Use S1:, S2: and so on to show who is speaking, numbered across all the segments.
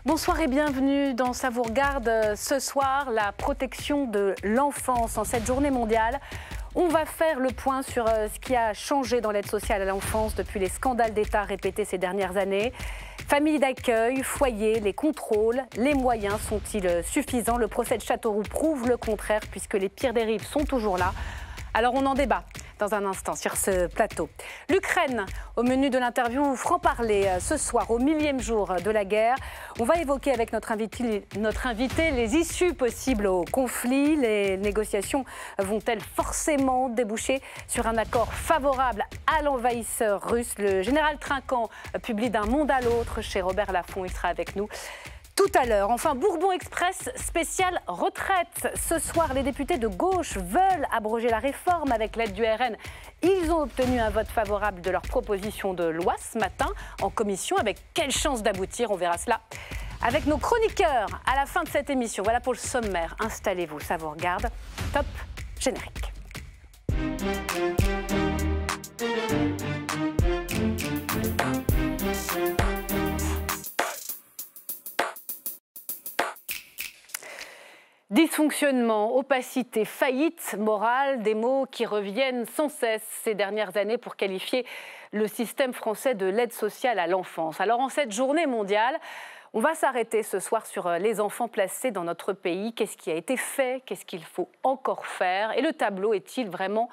S1: Bonsoir et bienvenue dans Ça vous regarde. Ce soir, la protection de l'enfance en cette journée mondiale. On va faire le point sur ce qui a changé dans l'aide sociale à l'enfance depuis les scandales d'État répétés ces dernières années. Famille d'accueil, foyer, les contrôles, les moyens sont-ils suffisants? Le procès de Châteauroux prouve le contraire puisque les pires dérives sont toujours là. Alors on en débat dans un instant sur ce plateau. L'Ukraine, au menu de l'interview franc-parler ce soir, au 1000e jour de la guerre. On va évoquer avec notre invité les issues possibles au conflit. Les négociations vont-elles forcément déboucher sur un accord favorable à l'envahisseur russe? Le général Trinquant publie d'un monde à l'autre chez Robert Laffont, il sera avec nous tout à l'heure. Enfin, Bourbon Express spécial retraite. Ce soir, les députés de gauche veulent abroger la réforme avec l'aide du RN. Ils ont obtenu un vote favorable de leur proposition de loi ce matin en commission. Avec quelle chance d'aboutir? On verra cela avec nos chroniqueurs à la fin de cette émission. Voilà pour le sommaire. Installez-vous, ça vous regarde. Top générique. Dysfonctionnement, opacité, faillite morale, des mots qui reviennent sans cesse ces dernières années pour qualifier le système français de l'aide sociale à l'enfance. Alors en cette journée mondiale, on va s'arrêter ce soir sur les enfants placés dans notre pays. Qu'est-ce qui a été fait? Qu'est-ce qu'il faut encore faire? Et le tableau est-il vraiment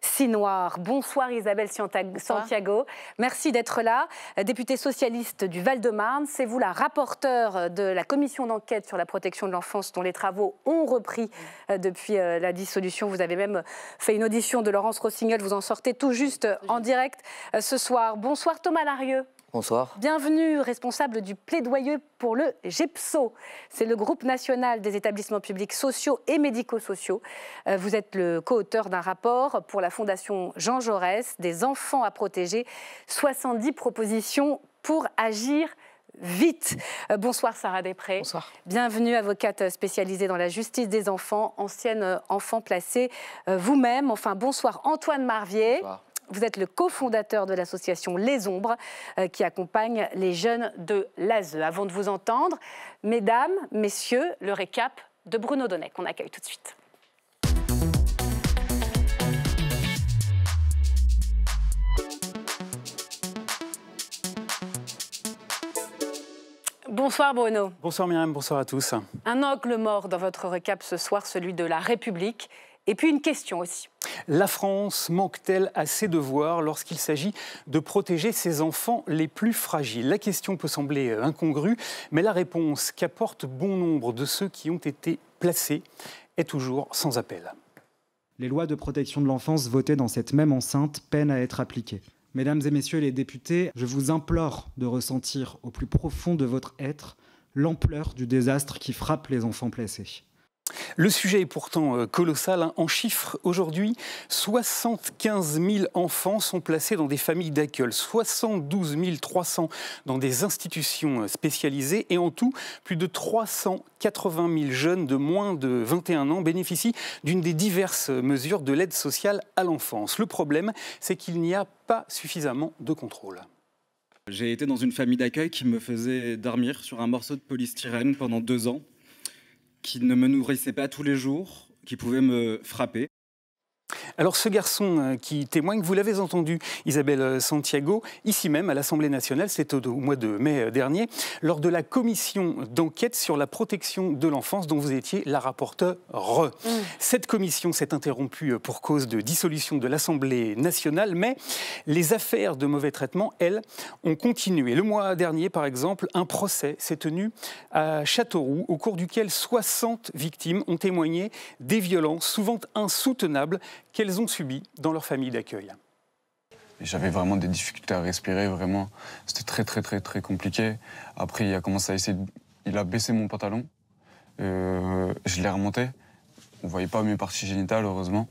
S1: si noir? Bonsoir Isabelle Santiago, merci d'être là. Députée socialiste du Val-de-Marne, c'est vous la rapporteure de la commission d'enquête sur la protection de l'enfance dont les travaux ont repris depuis la dissolution. Vous avez même fait une audition de Laurence Rossignol, vous en sortez tout juste en direct ce soir. Bonsoir Thomas Larieux.
S2: Bonsoir.
S1: Bienvenue, responsable du plaidoyer pour le GEPSO. C'est le groupe national des établissements publics sociaux et médico-sociaux. Vous êtes le co-auteur d'un rapport pour la Fondation Jean Jaurès, des enfants à protéger, 70 propositions pour agir vite. Bonsoir Sarah Després.
S2: Bonsoir.
S1: Bienvenue, avocate spécialisée dans la justice des enfants, ancienne enfant placée vous-même. Enfin, bonsoir Antoine Marvier.
S2: Bonsoir.
S1: Vous êtes le cofondateur de l'association Les Ombres qui accompagne les jeunes de l'ASE. Avant de vous entendre, mesdames, messieurs, le récap de Bruno Donnet qu'on accueille tout de suite. Bonsoir Bruno.
S3: Bonsoir Myriam, bonsoir à tous.
S1: Un angle mort dans votre récap ce soir, celui de la République. Et puis une question aussi.
S3: La France manque-t-elle à ses devoirs lorsqu'il s'agit de protéger ses enfants les plus fragiles? La question peut sembler incongrue, mais la réponse qu'apportent bon nombre de ceux qui ont été placés est toujours sans appel.
S4: Les lois de protection de l'enfance votées dans cette même enceinte peinent à être appliquées. Mesdames et messieurs les députés, je vous implore de ressentir au plus profond de votre être l'ampleur du désastre qui frappe les enfants placés.
S3: Le sujet est pourtant colossal. En chiffres, aujourd'hui, 75 000 enfants sont placés dans des familles d'accueil, 72 300 dans des institutions spécialisées et en tout, plus de 380 000 jeunes de moins de 21 ans bénéficient d'une des diverses mesures de l'aide sociale à l'enfance. Le problème, c'est qu'il n'y a pas suffisamment de contrôle.
S5: J'ai été dans une famille d'accueil qui me faisait dormir sur un morceau de polystyrène pendant 2 ans, qui ne me nourrissait pas tous les jours, qui pouvait me frapper.
S3: Alors ce garçon qui témoigne, vous l'avez entendu, Isabelle Santiago, ici même à l'Assemblée nationale, c'était au mois de mai dernier, lors de la commission d'enquête sur la protection de l'enfance dont vous étiez la rapporteure. Cette commission s'est interrompue pour cause de dissolution de l'Assemblée nationale, mais les affaires de mauvais traitement, elles, ont continué. Le mois dernier, par exemple, un procès s'est tenu à Châteauroux, au cours duquel 60 victimes ont témoigné des violences souvent insoutenables qu'elles ont subies dans leur famille d'accueil.
S6: J'avais vraiment des difficultés à respirer, vraiment. C'était très compliqué. Après, il a baissé mon pantalon. Je l'ai remonté. On ne voyait pas mes parties génitales, heureusement.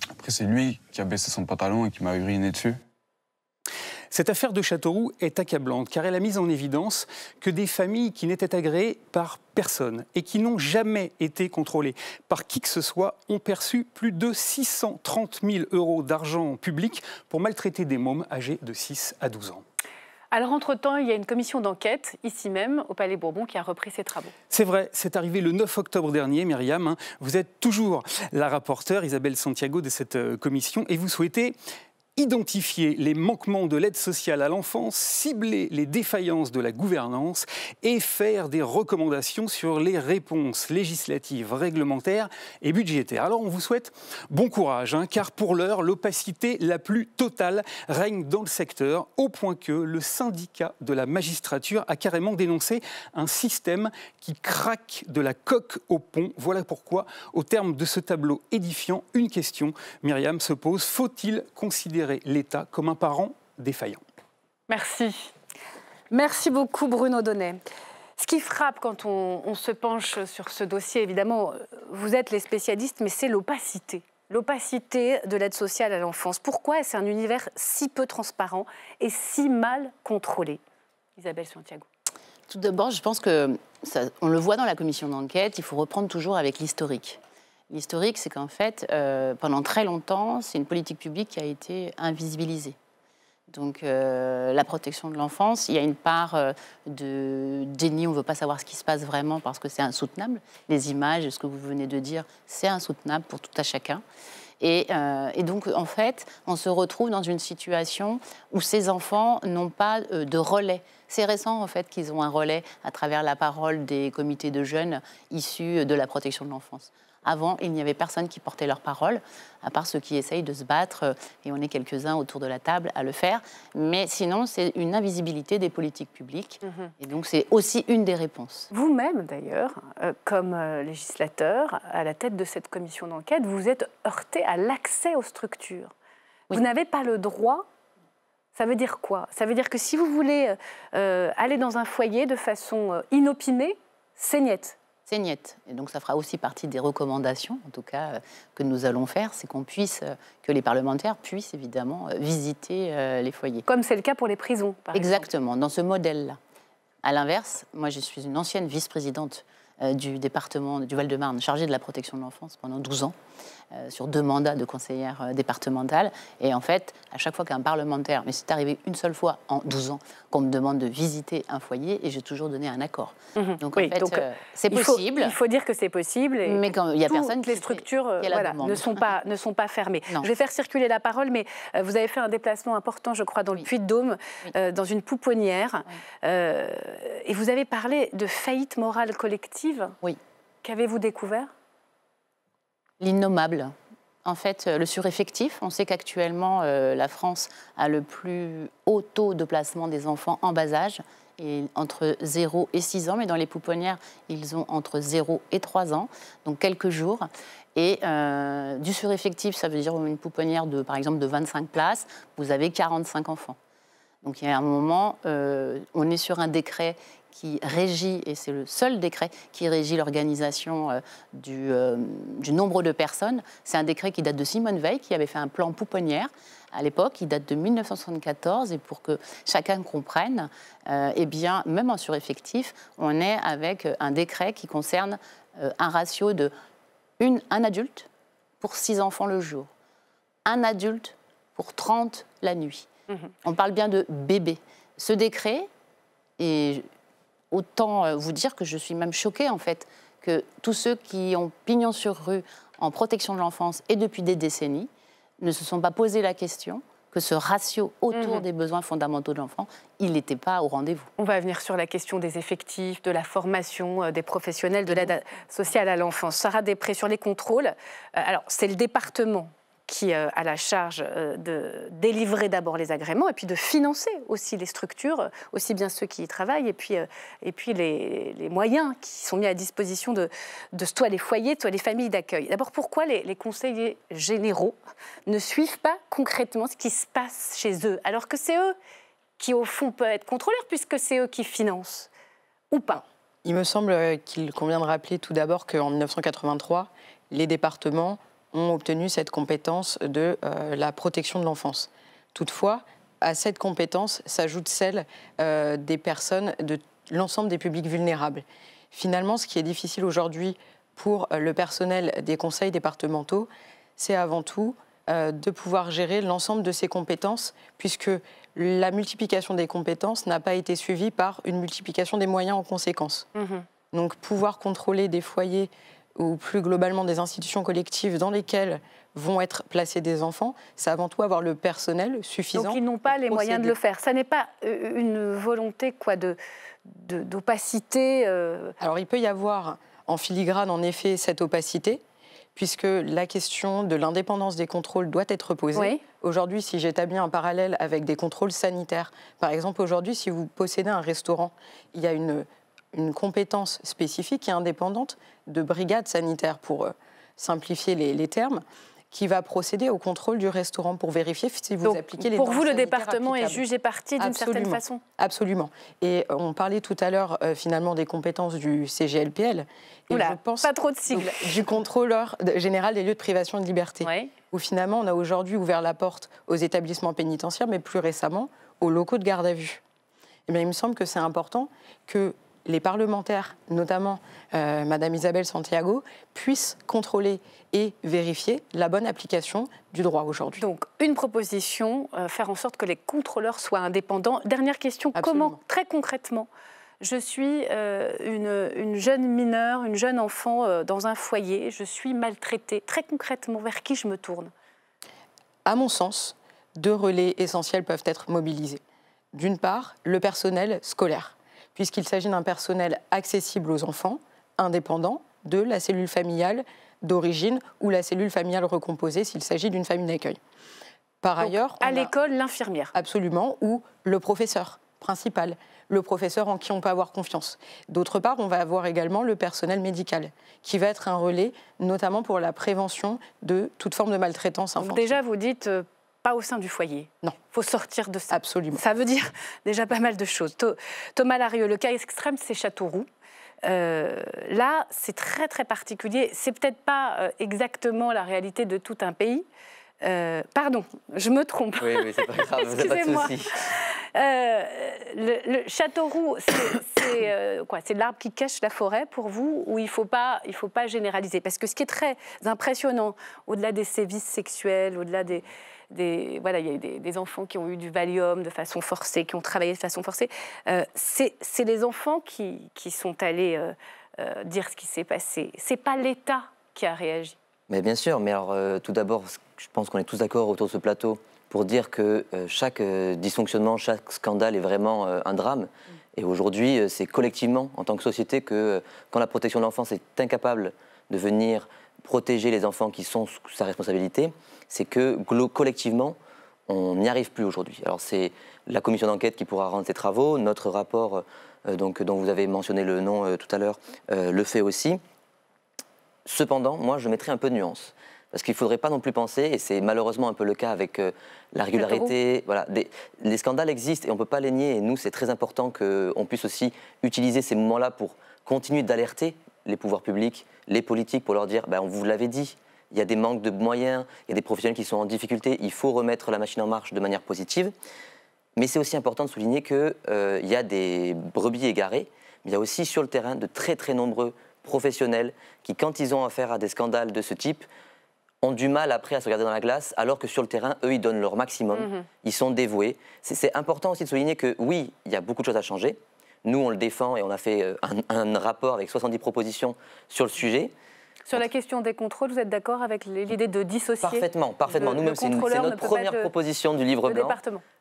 S6: Après, c'est lui qui a baissé son pantalon et qui m'a uriné dessus.
S3: Cette affaire de Châteauroux est accablante car elle a mis en évidence que des familles qui n'étaient agréées par personne et qui n'ont jamais été contrôlées par qui que ce soit ont perçu plus de 630 000 € d'argent public pour maltraiter des mômes âgés de 6 à 12 ans.
S1: Alors, entre-temps, il y a une commission d'enquête, ici même, au Palais Bourbon, qui a repris ses travaux.
S3: C'est vrai, c'est arrivé le 9 octobre dernier, Myriam. Vous êtes toujours la rapporteure, Isabelle Santiago, de cette commission, et vous souhaitez identifier les manquements de l'aide sociale à l'enfance, cibler les défaillances de la gouvernance et faire des recommandations sur les réponses législatives, réglementaires et budgétaires. Alors on vous souhaite bon courage, car pour l'heure, l'opacité la plus totale règne dans le secteur, au point que le syndicat de la magistrature a carrément dénoncé un système qui craque de la coque au pont. Voilà pourquoi, au terme de ce tableau édifiant, une question, Myriam, se pose: faut-il considérer l'État comme un parent défaillant?
S1: Merci. Merci beaucoup, Bruno Donnet. Ce qui frappe quand on se penche sur ce dossier, évidemment, vous êtes les spécialistes, mais c'est l'opacité. L'opacité de l'aide sociale à l'enfance. Pourquoi est-ce un univers si peu transparent et si mal contrôlé? Isabelle Santiago.
S2: Tout d'abord, je pense que, on le voit dans la commission d'enquête, il faut reprendre toujours avec l'historique. L'historique, c'est qu'en fait, pendant très longtemps, c'est une politique publique qui a été invisibilisée. Donc, la protection de l'enfance, il y a une part de déni, on ne veut pas savoir ce qui se passe vraiment parce que c'est insoutenable. Les images, ce que vous venez de dire, c'est insoutenable pour tout à chacun. Et donc, en fait, on se retrouve dans une situation où ces enfants n'ont pas de relais. C'est récent, en fait, qu'ils ont un relais à travers la parole des comités de jeunes issus de la protection de l'enfance. Avant, il n'y avait personne qui portait leur parole, à part ceux qui essayent de se battre, et on est quelques-uns autour de la table à le faire. Mais sinon, c'est une invisibilité des politiques publiques, et donc c'est aussi une des réponses.
S1: Vous-même, d'ailleurs, comme législateur, à la tête de cette commission d'enquête, vous êtes heurté à l'accès aux structures. Oui. Vous n'avez pas le droit. Ça veut dire quoi? Ça veut dire que si vous voulez aller dans un foyer de façon inopinée, c'est niet.
S2: C'est niet. Et donc ça fera aussi partie des recommandations, en tout cas, que nous allons faire, c'est qu'on puisse, que les parlementaires puissent évidemment visiter les foyers.
S1: Comme c'est le cas pour les prisons, par exemple.
S2: Exactement, dans ce modèle-là. À l'inverse, moi je suis une ancienne vice-présidente du département du Val-de-Marne, chargée de la protection de l'enfance pendant 12 ans, sur 2 mandats de conseillère départementale. Et en fait, à chaque fois qu'un parlementaire, mais c'est arrivé une seule fois en 12 ans, qu'on me demande de visiter un foyer, et j'ai toujours donné un accord. Donc
S1: oui,
S2: en fait, c'est possible.
S1: Il faut dire que c'est possible. Et
S2: mais quand il y a personne,
S1: les structures ne sont pas fermées. Non. Je vais faire circuler la parole, mais vous avez fait un déplacement important, je crois, dans le Puy-de-Dôme, dans une pouponnière. Et vous avez parlé de faillite morale collective.
S2: Oui.
S1: Qu'avez-vous découvert?
S2: L'innommable. En fait, le sureffectif, on sait qu'actuellement, la France a le plus haut taux de placement des enfants en bas âge, et entre 0 et 6 ans, mais dans les pouponnières, ils ont entre 0 et 3 ans, donc quelques jours. Et du sureffectif, ça veut dire une pouponnière, par exemple, de 25 places, vous avez 45 enfants. Donc il y a un moment, on est sur un décret qui régit, et c'est le seul décret qui régit l'organisation du nombre de personnes. C'est un décret qui date de Simone Veil, qui avait fait un plan pouponnière à l'époque, il date de 1974, et pour que chacun comprenne, eh bien, même en sureffectif, on est avec un décret qui concerne un ratio de un adulte pour 6 enfants le jour, un adulte pour 30 la nuit. On parle bien de bébés. Ce décret, et autant vous dire que je suis même choquée, en fait, que tous ceux qui ont pignon sur rue en protection de l'enfance et depuis des décennies ne se sont pas posé la question que ce ratio autour des besoins fondamentaux de l'enfant, il n'était pas au rendez-vous.
S1: On va venir sur la question des effectifs, de la formation des professionnels de l'aide sociale à l'enfance. Sarah Després, sur les contrôles, alors c'est le département qui a la charge de délivrer d'abord les agréments et puis de financer aussi les structures, aussi bien ceux qui y travaillent, et puis les moyens qui sont mis à disposition de soit les foyers, soit les familles d'accueil. D'abord, pourquoi les conseillers généraux ne suivent pas concrètement ce qui se passe chez eux, alors que c'est eux qui, au fond, peuvent être contrôleurs, puisque c'est eux qui financent, ou pas?
S7: Il me semble qu'il convient de rappeler tout d'abord qu'en 1983, les départements ont obtenu cette compétence de la protection de l'enfance. Toutefois, à cette compétence s'ajoute celle des personnes de l'ensemble des publics vulnérables. Finalement, ce qui est difficile aujourd'hui pour le personnel des conseils départementaux, c'est avant tout de pouvoir gérer l'ensemble de ces compétences, puisque la multiplication des compétences n'a pas été suivie par une multiplication des moyens en conséquence. Donc pouvoir contrôler des foyers ou plus globalement des institutions collectives dans lesquelles vont être placés des enfants, c'est avant tout avoir le personnel suffisant.
S1: Donc ils n'ont pas les moyens de le faire. Ça n'est pas une volonté d'opacité
S7: Alors il peut y avoir en filigrane en effet cette opacité, puisque la question de l'indépendance des contrôles doit être posée.
S1: Oui.
S7: Aujourd'hui, si j'établis un parallèle avec des contrôles sanitaires, par exemple aujourd'hui, si vous possédez un restaurant, il y a une compétence spécifique et indépendante de brigade sanitaire, pour simplifier les termes, qui va procéder au contrôle du restaurant pour vérifier si vous appliquez les normes
S1: Pour vous, le
S7: sanitaires
S1: département est
S7: applicables.
S1: juge et partie d'une certaine façon.
S7: Absolument. Et on parlait tout à l'heure finalement des compétences du CGLPL. Et
S1: Oula,
S7: je pense
S1: pas trop de sigles.
S7: Du contrôleur général des lieux de privation de liberté.
S1: Oui.
S7: Où finalement on a aujourd'hui ouvert la porte aux établissements pénitentiaires, mais plus récemment aux locaux de garde à vue. Eh bien, il me semble que c'est important que les parlementaires, notamment Madame Isabelle Santiago, puissent contrôler et vérifier la bonne application du droit aujourd'hui.
S1: Donc, une proposition, faire en sorte que les contrôleurs soient indépendants. Dernière question, comment, très concrètement, je suis une jeune mineure, une jeune enfant dans un foyer, je suis maltraitée. Très concrètement, vers qui je me tourne?
S7: À mon sens, 2 relais essentiels peuvent être mobilisés. D'une part, le personnel scolaire, puisqu'il s'agit d'un personnel accessible aux enfants, indépendant de la cellule familiale d'origine ou la cellule familiale recomposée s'il s'agit d'une famille d'accueil. Par ailleurs,
S1: à l'école, l'infirmière.
S7: Absolument, ou le professeur principal, le professeur en qui on peut avoir confiance. D'autre part, on va avoir également le personnel médical, qui va être un relais, notamment pour la prévention de toute forme de maltraitance infantile.
S1: Déjà, vous dites pas au sein du foyer.
S7: Non.
S1: Il faut sortir de ça.
S7: Absolument.
S1: Ça veut dire déjà pas mal de choses. Thomas Larieux, le cas extrême, c'est Châteauroux. Là, c'est très, très particulier. C'est peut-être pas exactement la réalité de tout un pays. Pardon, je me trompe.
S8: Oui, c'est pas grave, vous n'avez pas de souci.
S1: Le Châteauroux, c'est quoi? C'est l'arbre qui cache la forêt pour vous, ou il faut pas généraliser? Parce que ce qui est très impressionnant, au-delà des sévices sexuels, au-delà voilà, il y a eu des enfants qui ont eu du Valium de façon forcée, qui ont travaillé de façon forcée. C'est les enfants qui sont allés dire ce qui s'est passé. C'est pas l'État qui a réagi.
S8: Mais bien sûr, mais alors tout d'abord, je pense qu'on est tous d'accord autour de ce plateau pour dire que chaque dysfonctionnement, chaque scandale est vraiment un drame. Et aujourd'hui, c'est collectivement, en tant que société, que quand la protection de l'enfance est incapable de venir protéger les enfants qui sont sous sa responsabilité, c'est que collectivement, on n'y arrive plus aujourd'hui. Alors c'est la commission d'enquête qui pourra rendre ses travaux, notre rapport donc, dont vous avez mentionné le nom tout à l'heure le fait aussi. Cependant, moi je mettrais un peu de nuance. Parce qu'il ne faudrait pas non plus penser, et c'est malheureusement un peu le cas avec la régularité, voilà, les scandales existent et on ne peut pas les nier. Et nous, c'est très important qu'on puisse aussi utiliser ces moments-là pour continuer d'alerter les pouvoirs publics, les politiques, pour leur dire, on vous l'avait dit, il y a des manques de moyens, il y a des professionnels qui sont en difficulté, il faut remettre la machine en marche de manière positive. Mais c'est aussi important de souligner qu'il y a des brebis égarées, mais il y a aussi sur le terrain de très très nombreux professionnels qui, quand ils ont affaire à des scandales de ce type, ont du mal après à se regarder dans la glace, alors que sur le terrain, eux, ils donnent leur maximum, ils sont dévoués. C'est important aussi de souligner que oui, il y a beaucoup de choses à changer. Nous, on le défend et on a fait un rapport avec 70 propositions sur le sujet.
S1: Sur la question des contrôles, vous êtes d'accord avec l'idée de dissocier?
S8: Parfaitement. Nous-mêmes, c'est notre première proposition du livre blanc.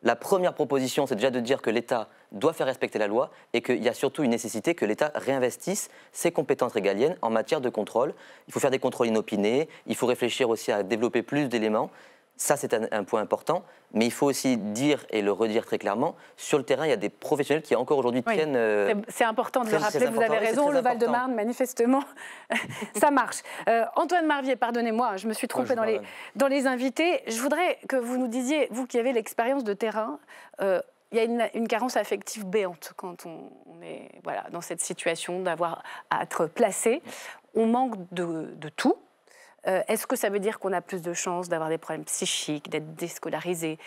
S8: La première proposition, c'est déjà de dire que l'État doit faire respecter la loi et qu'il y a surtout une nécessité que l'État réinvestisse ses compétences régaliennes en matière de contrôle. Il faut faire des contrôles inopinés, il faut réfléchir aussi à développer plus d'éléments. Ça, c'est un point important. Mais il faut aussi dire et le redire très clairement, sur le terrain, il y a des professionnels qui encore aujourd'hui tiennent...
S1: C'est important de le rappeler, vous avez raison, le Val-de-Marne, manifestement, ça marche. Antoine Marvier, pardonnez-moi, je me suis trompée dans les invités. Je voudrais que vous nous disiez, vous qui avez l'expérience de terrain, il y a une carence affective béante quand on est dans cette situation d'avoir à être placé. On manque de tout. Est-ce que ça veut dire qu'on a plus de chances d'avoir des problèmes psychiques, d'être déscolarisé?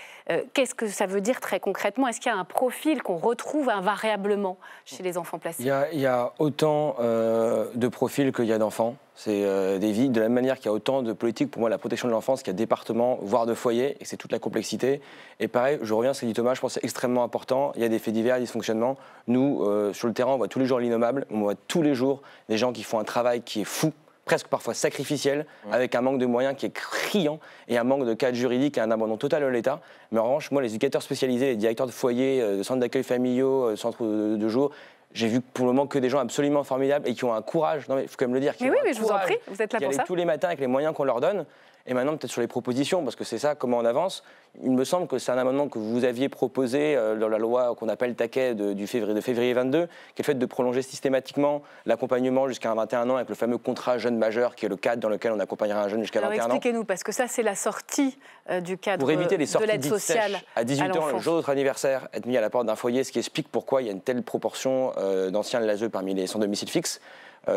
S1: Qu'est-ce que ça veut dire très concrètement? Est-ce qu'il y a un profil qu'on retrouve invariablement chez les enfants placés?
S9: Il y a autant de profils qu'il y a d'enfants. C'est des vies. De la même manière qu'il y a autant de politiques, pour moi, la protection de l'enfance, qu'il y a départements, voire de foyers, et c'est toute la complexité. Et pareil, je reviens à ce que dit Thomas, je pense que c'est extrêmement important. Il y a des faits divers, des dysfonctionnements. Nous, sur le terrain, on voit tous les jours l'innommable, on voit tous les jours des gens qui font un travail qui est fou, presque parfois sacrificiel, avec un manque de moyens qui est criant, et un manque de cadre juridique et un abandon total de l'État. Mais en revanche, moi, les éducateurs spécialisés, les directeurs de foyers, de centres d'accueil familiaux, centres de jour, j'ai vu pour le moment que des gens absolument formidables et qui ont un courage, non mais il faut quand même le dire,
S1: mais oui, mais je vous en prie, vous êtes là pour ça.
S9: Tous les matins avec les moyens qu'on leur donne. Et maintenant, peut-être sur les propositions, parce que c'est ça, comment on avance. Il me semble que c'est un amendement que vous aviez proposé dans la loi qu'on appelle Taquet de février 22, qui est le fait de prolonger systématiquement l'accompagnement jusqu'à 21 ans avec le fameux contrat jeune majeur, qui est le cadre dans lequel on accompagnera un jeune jusqu'à 21 ans.
S1: Expliquez-nous, parce que ça, c'est la sortie du cadre
S9: pour éviter les sorties
S1: de l'aide sociale
S9: à 18 ans, le jour de notre anniversaire, être mis à la porte d'un foyer, ce qui explique pourquoi il y a une telle proportion d'anciens de l'ASE parmi les sans domicile fixe.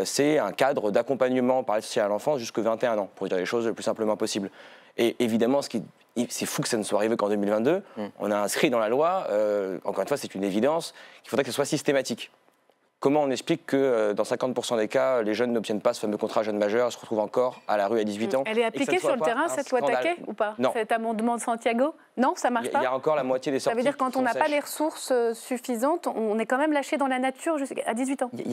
S9: C'est un cadre d'accompagnement par l'aide sociale à l'enfance jusqu'à 21 ans, pour dire les choses le plus simplement possible. Et évidemment, c'est fou que ça ne soit arrivé qu'en 2022. On a inscrit dans la loi, encore une fois, c'est une évidence, qu'il faudrait que ce soit systématique. Comment on explique que dans 50% des cas, les jeunes n'obtiennent pas ce fameux contrat jeune majeur, se retrouvent encore à la rue à 18 ans?
S1: Elle est appliquée sur le terrain, cette loi Taquet, ou pas?
S9: Non.
S1: Cet amendement de Santiago? Non, ça ne marche pas?
S9: Il y a encore la moitié des sorties.
S1: Ça veut dire que quand on n'a pas les ressources suffisantes, on est quand même lâché dans la nature jusqu'à 18 ans.
S2: Oui.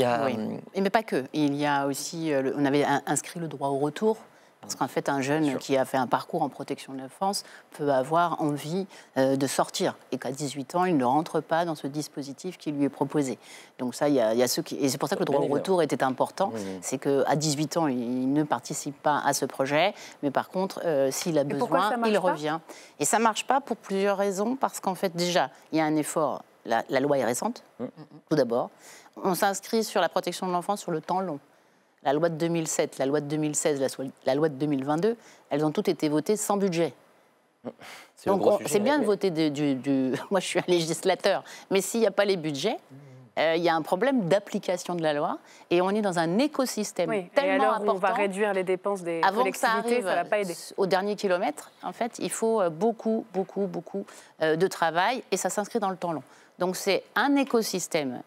S2: Mais pas que. Il y a aussi, on avait inscrit le droit au retour. Parce qu'en fait, un jeune qui a fait un parcours en protection de l'enfance peut avoir envie de sortir et qu'à 18 ans, il ne rentre pas dans ce dispositif qui lui est proposé. Donc ça, il y a ceux qui... Et c'est pour ça que le droit au retour était important. C'est qu'à 18 ans, il ne participe pas à ce projet, mais par contre, s'il a besoin, il revient. Et ça ne marche pas pour plusieurs raisons, parce qu'en fait, déjà, il y a un effort. La loi est récente, tout d'abord. On s'inscrit sur la protection de l'enfance sur le temps long. La loi de 2007, la loi de 2016, la loi de 2022, elles ont toutes été votées sans budget. Donc c'est bien de voter Moi, je suis un législateur, mais s'il n'y a pas les budgets, il y a un problème d'application de la loi et on est dans un écosystème tellement important.
S1: On va réduire les dépenses des collectivités, ça ne va pas aider.
S2: Au dernier kilomètre, en fait, il faut beaucoup de travail et ça s'inscrit dans le temps long. Donc c'est un écosystème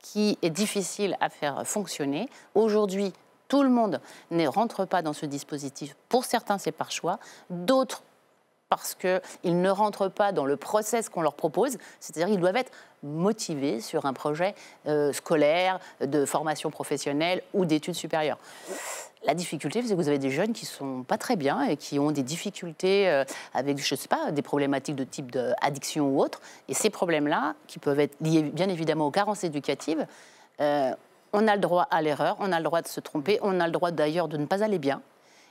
S2: qui est difficile à faire fonctionner. Aujourd'hui, tout le monde ne rentre pas dans ce dispositif. Pour certains, c'est par choix. D'autres, parce qu'ils ne rentrent pas dans le process qu'on leur propose. C'est-à-dire qu'ils doivent être motivés sur un projet scolaire, de formation professionnelle ou d'études supérieures. La difficulté, c'est que vous avez des jeunes qui ne sont pas très bien et qui ont des difficultés avec, je ne sais pas, des problématiques de type d'addiction ou autre. Et ces problèmes-là, qui peuvent être liés bien évidemment aux carences éducatives, on a le droit à l'erreur, on a le droit de se tromper, on a le droit d'ailleurs de ne pas aller bien.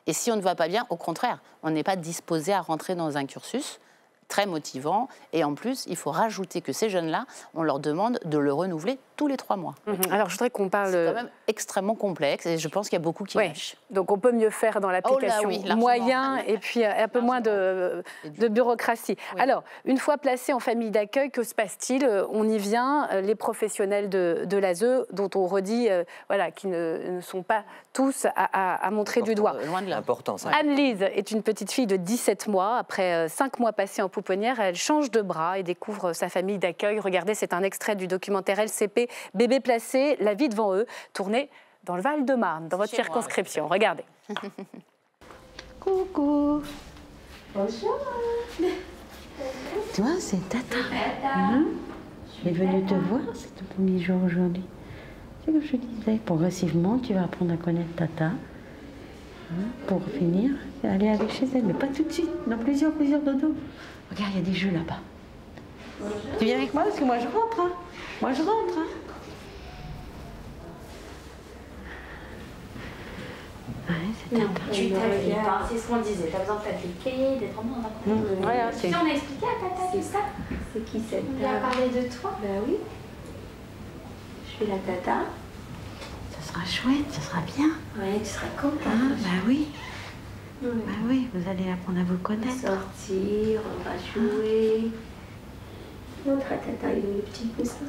S2: Et si on ne va pas bien, au contraire, on n'est pas disposé à rentrer dans un cursus très motivant. Et en plus, il faut rajouter que ces jeunes-là, on leur demande de le renouveler tous les 3 mois.
S1: Alors, je voudrais qu'on parle...
S2: C'est quand même extrêmement complexe et je pense qu'il y a beaucoup qui lâchent.
S1: Donc, on peut mieux faire dans l'application. Moyen et puis un peu moins de bureaucratie. Oui. Alors, une fois placés en famille d'accueil, que se passe-t-il? On y vient, les professionnels de l'ASE, dont on redit qu'ils ne sont pas tous à montrer du doigt.
S2: Loin de là.
S8: Important, ça.
S1: Anne-Lise est une petite fille de 17 mois. Après 5 mois passés en pouponnière, elle change de bras et découvre sa famille d'accueil. Regardez, c'est un extrait du documentaire LCP Bébé placé, la vie devant eux, tourné dans le Val-de-Marne, dans votre circonscription. Regardez.
S10: Coucou. Bonjour. Toi, c'est Tata. Je suis venue te voir, c'est ton premier jour aujourd'hui. C'est comme je te disais, progressivement, tu vas apprendre à connaître Tata. Pour finir, aller avec chez elle, mais pas tout de suite, dans plusieurs dodos. Regarde, il y a des jeux là-bas. Tu viens avec moi parce que moi je rentre. Hein. Moi je rentre. Hein. Ouais, c'est Tata.
S11: C'est ce qu'on disait, t'as besoin de t'appliquer, d'être en mode.
S10: Voilà,
S11: tu sais, on a expliqué à Tata tout ça.
S10: C'est qui cette
S11: On lui a parlé de toi.
S10: Bah oui. Je suis la Tata. Ça sera chouette, ça sera bien.
S11: Oui, tu seras contente.
S10: Ah, bah oui. Bah oui, vous allez apprendre à vous connaître.
S11: Sortir, on va jouer. Montre à Tata, il est le petit poussin.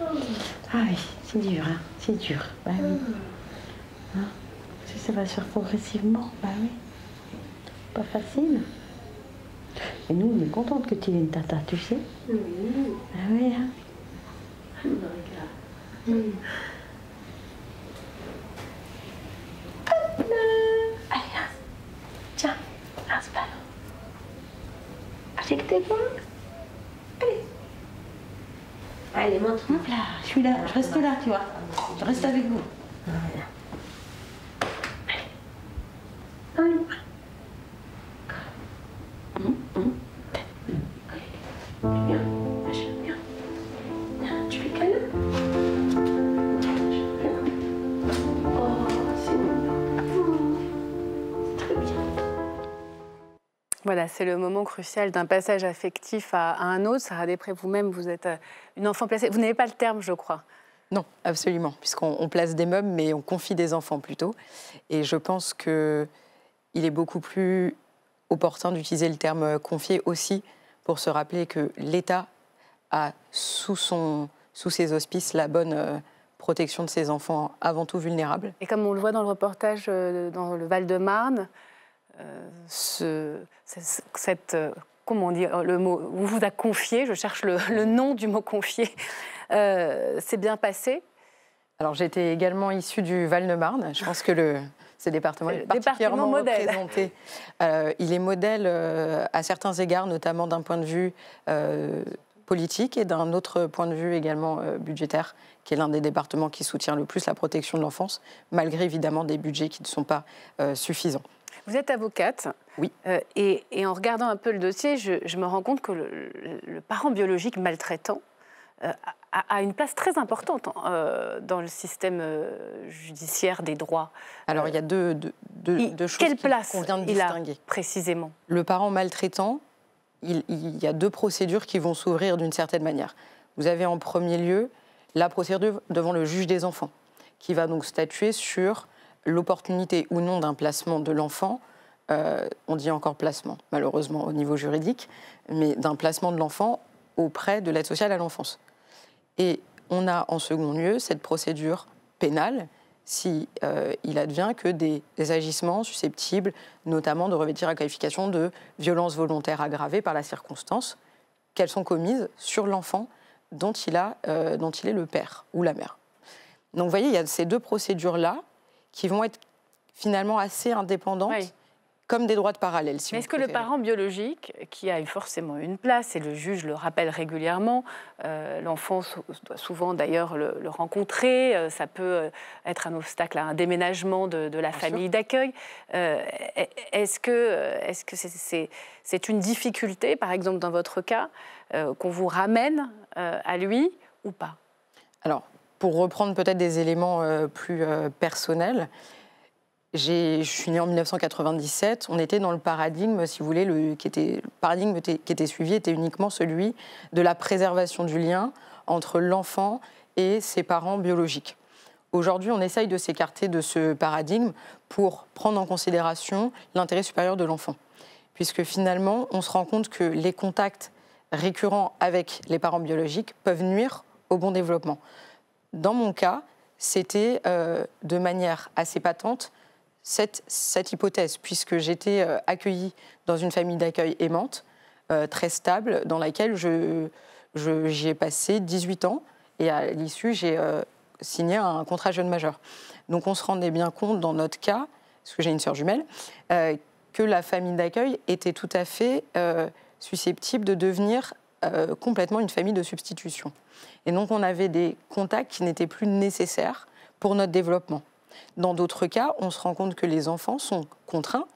S10: Ah oui, c'est dur, hein. C'est dur. Bah oui. Hein? que ça va se faire progressivement. Bah oui. Pas facile. Et nous, on est contente que tu viennes, tata, tu sais.
S11: Oui.
S10: Ah oui, hein.
S11: Regarde. Hop là. Allez, tiens, lance ballon. Avec tes doigts. Allez. Allez, montre-moi.
S10: Hop là, je suis là, je reste là, tu vois. Je reste avec vous.
S11: Voilà. Allez. Viens, viens. Tu fais câlin. Oh, c'est mignon. C'est très bien.
S1: Voilà, c'est le moment crucial d'un passage affectif à un autre. Sarah Després, vous-même, vous êtes une enfant placée. Vous n'avez pas le terme, je crois.
S7: Non, absolument, puisqu'on place des meubles, mais on confie des enfants plutôt. Et je pense qu'il est beaucoup plus opportun d'utiliser le terme confier aussi pour se rappeler que l'État a sous ses auspices la bonne protection de ses enfants avant tout vulnérables.
S1: Et comme on le voit dans le reportage dans le Val-de-Marne, comment on dit, le mot, on vous a confié, je cherche le nom du mot confier, c'est bien passé.
S7: Alors j'étais également issue du Val-de-Marne, je pense que ce département est particulièrement représenté. Il est modèle à certains égards, notamment d'un point de vue politique et d'un autre point de vue également budgétaire, qui est l'un des départements qui soutient le plus la protection de l'enfance, malgré évidemment des budgets qui ne sont pas suffisants.
S1: Vous êtes avocate.
S7: Oui.
S1: Et en regardant un peu le dossier, je me rends compte que le parent biologique maltraitant a une place très importante dans le système judiciaire des droits.
S7: Alors, il y a deux choses
S1: quelle place
S7: qu'on vient de
S1: il a
S7: distinguer.
S1: Précisément.
S7: Le parent maltraitant, il y a deux procédures qui vont s'ouvrir d'une certaine manière. Vous avez en premier lieu la procédure devant le juge des enfants, qui va donc statuer sur l'opportunité ou non d'un placement de l'enfant. On dit encore placement, malheureusement, au niveau juridique, mais d'un placement de l'enfant auprès de l'aide sociale à l'enfance. Et on a en second lieu cette procédure pénale si il advient que des agissements susceptibles notamment de revêtir la qualification de violence volontaire aggravée par la circonstance, qu'elles sont commises sur l'enfant dont il est le père ou la mère. Donc vous voyez, il y a ces deux procédures-là qui vont être finalement assez indépendantes, oui, comme des droits de parallèle. Si
S1: mais est-ce que le parent biologique, qui a forcément une place, et le juge le rappelle régulièrement, l'enfant doit souvent d'ailleurs le rencontrer, ça peut être un obstacle à un déménagement de la famille d'accueil. Est-ce que c'est une difficulté, par exemple dans votre cas, qu'on vous ramène à lui ou pas?
S7: Alors, pour reprendre peut-être des éléments plus personnels, je suis née en 1997. On était dans le paradigme, si vous voulez, le paradigme qui était suivi était uniquement celui de la préservation du lien entre l'enfant et ses parents biologiques. Aujourd'hui, on essaye de s'écarter de ce paradigme pour prendre en considération l'intérêt supérieur de l'enfant. Puisque finalement, on se rend compte que les contacts récurrents avec les parents biologiques peuvent nuire au bon développement. Dans mon cas, c'était de manière assez patente cette hypothèse, puisque j'étais accueillie dans une famille d'accueil aimante, très stable, dans laquelle j'y ai passé 18 ans, et à l'issue, j'ai signé un contrat jeune majeur. Donc on se rendait bien compte, dans notre cas, parce que j'ai une sœur jumelle, que la famille d'accueil était tout à fait susceptible de devenir complètement une famille de substitution. Et donc on avait des contacts qui n'étaient plus nécessaires pour notre développement. Dans d'autres cas, on se rend compte que les enfants sont contraints,